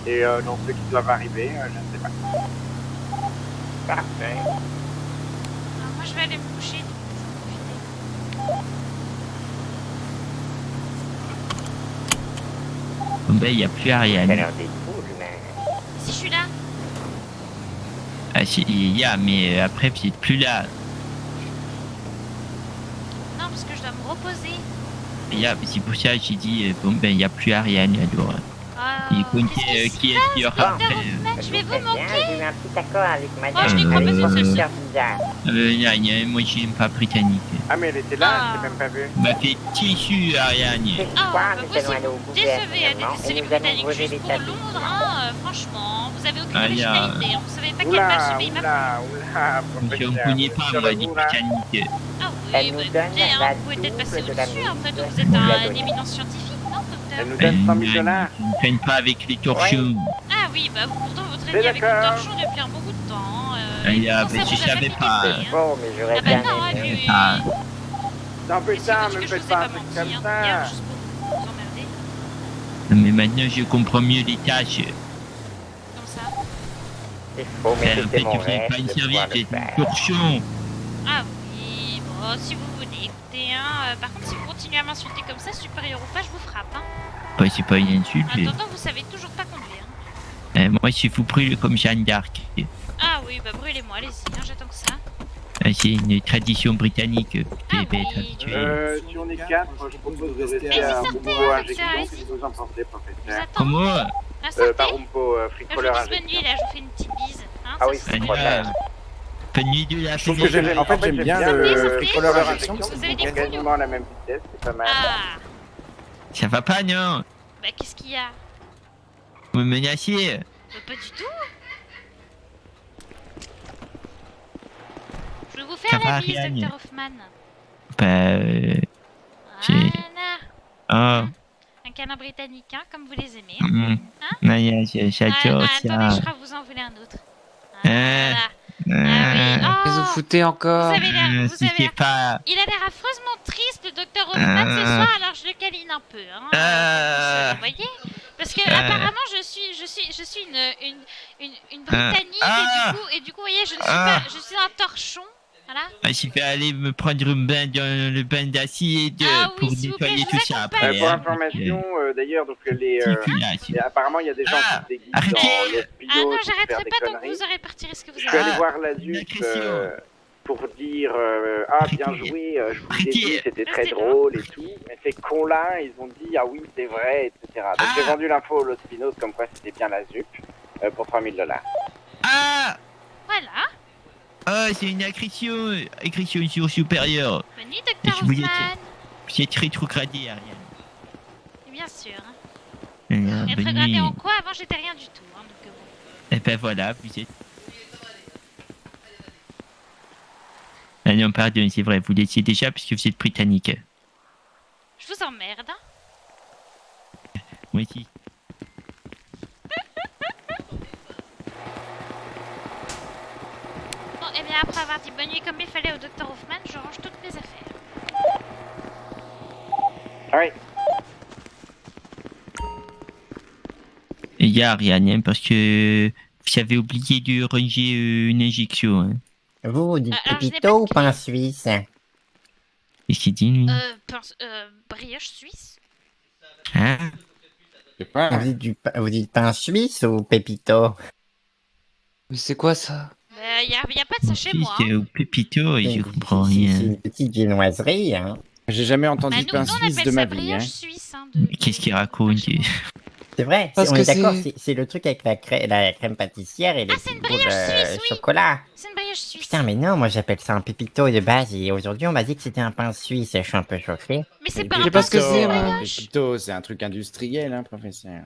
Et dans ceux qui doivent arriver, je ne sais pas. Parfait. Moi je vais aller me coucher. Bon ben y a plus Ariane. Si je suis là. Ah si, il y a, mais après vous êtes plus là. Non, parce que je dois me reposer. C'est pour ça que j'ai dit, bon ben y a plus Ariane alors. Il comptait qui est-ce qu'il y aura après. Je vais vous manquer. J'ai eu un petit accord avec madame. Oh, je n'y crois pas une seule. Moi j'aime pas britannique. Ah mais elle était là, je l'ai même pas vue. M'a fait tissu Ariane. Vous décevez à détester les Britanniques juste pour Londres, hein, franchement. Vous avez aucune originalité, on ne savait pas quelle place ce pays m'a Je ne connais pas moi les Britanniques. Ah oui, bah écoutez, vous pouvez peut-être passer au-dessus, après tout, vous êtes un éminent scientifique, non, docteur? Elle nous donne 100 000 $. Ils ne prennent pas avec les torchons. Ah oui, bah pourtant vous traîniez avec le torchon depuis un beaucoup de temps. Je savais pas. Bon, mais j'aurais bien aimé. Non putain, me faites pas un truc comme ça. Mais maintenant, je comprends mieux les tâches. Comme ça. Il faut, mais En c'était fait, mon je fais rêve pas une de service, pouvoir le c'est faire. une torchon. Ah oui, bon, si vous voulez, écoutez, hein. Par contre, si vous continuez à m'insulter comme ça, supérieur ou pas, je vous frappe, hein. Bah, c'est pas une insulte. En attendant, vous savez toujours pas conduire. Moi, je vous brûle comme Jeanne d'Arc. Ah oui, bah brûlez-moi, allez-y, hein, j'attends que ça. C'est une tradition britannique. Ah Vous devez être oui. habitué. Si on est 4, je propose de rester Allez-y, à sortez, Rumpo sortez, Injection. allez-y. Qu'est-ce que vous en pensez, professeur? Comment Ah, sortez. Pas Rumpo, Je vous Fricoleur dis bonne Injection. nuit, là, je vous fais une petite bise. Hein, Ah ça, oui, c'est c'est bon. trop tard. Bonne nuit de la Je trouve que j'aime bien le Fricoleur Injection. Vous avez des C'est couilles. quasiment à la même vitesse, c'est pas mal. Ah, Ça va pas, non? bah qu'est-ce qu'il y a? Vous me menacez? Bah pas du tout. Je vais vous Ça faire va, la bise, Ariane. Dr. Hoffman. Bah, j'ai... Voilà. Oh. Un câlin britannique, hein, comme vous les aimez. Mm. Hein? J'adore Attendez, je ça. crois que vous en voulez un autre. Ah, Ah oui. Qu'est-ce que vous foutez encore? Vous avez l'air... Vous si avez c'est l'air... pas... Il a l'air affreusement triste, le Dr. Hoffman, ce soir, alors je le câline un peu. Hein, vous voyez? Parce que apparemment, je suis une Britannique, et du coup, vous voyez, je ne suis pas... Je suis un torchon, voilà. Je vais aller me prendre un bain dans le bain d'acide pour nettoyer tout ça après. Pour hein, information, d'ailleurs, donc les... Circulation. apparemment, il y a des gens qui se déguisent arrêtez. dans les Ah non, pilotes pour j'arrêterai faire des pas tant que conneries. vous aurez pas retiré ce que vous Je avez suis allé dit. voir la ZUP pour dire ah bien joué, je vous ai dit c'était très drôle et tout, mais ces cons-là ils ont dit ah oui c'est vrai, etc. Donc j'ai vendu l'info au Los Pinos comme quoi c'était bien la ZUP pour $3000. Ah! Voilà. Oh, c'est une agression sur supérieure. Bonne nuit, Dr. Vous Hoffman. êtes rétrogradé, Ariane. Bien sûr. Bonne Rétrogradé nuit. en quoi? Avant, j'étais rien du tout. Hein, donc, bon. Et ben voilà, vous êtes... Ah non, pardon, c'est vrai, vous l'étiez déjà parce que vous êtes britannique. Je vous emmerde. Hein. Moi aussi. Bon, et bien après avoir dit bonne nuit comme il fallait au Dr. Hoffman, je range toutes mes affaires. Oui. Il y a Ariane, hein, parce que vous avez oublié de ranger une injection. Hein. Vous dites pépito ou pain suisse? Qu'est-ce qu'il dit, lui? Brioche suisse? Hein? Vous dites pain suisse ou pépito? Mais c'est quoi ça? Y a pas de ça chez moi. C'est au Pépito et je comprends rien. C'est une petite viennoiserie, hein. J'ai jamais entendu Bah, de pain nous, on suisse appelle de ma ça vie. brioche Hein. suisse. Hein, Qu'est-ce qu'il raconte? C'est vrai, Parce on que est d'accord, c'est- c'est le truc avec la crème pâtissière et les c'est une petites boules brioche suisse, oui. chocolat. C'est une brioche suisse. Putain, mais non, moi j'appelle ça un pépito de base et aujourd'hui on m'a dit que c'était un pain suisse. Je suis un peu choqué. Mais c'est Et pas puis, un pain suisse, Pépito, c'est hein, brioche. Pépito, c'est un truc industriel, hein, professeur.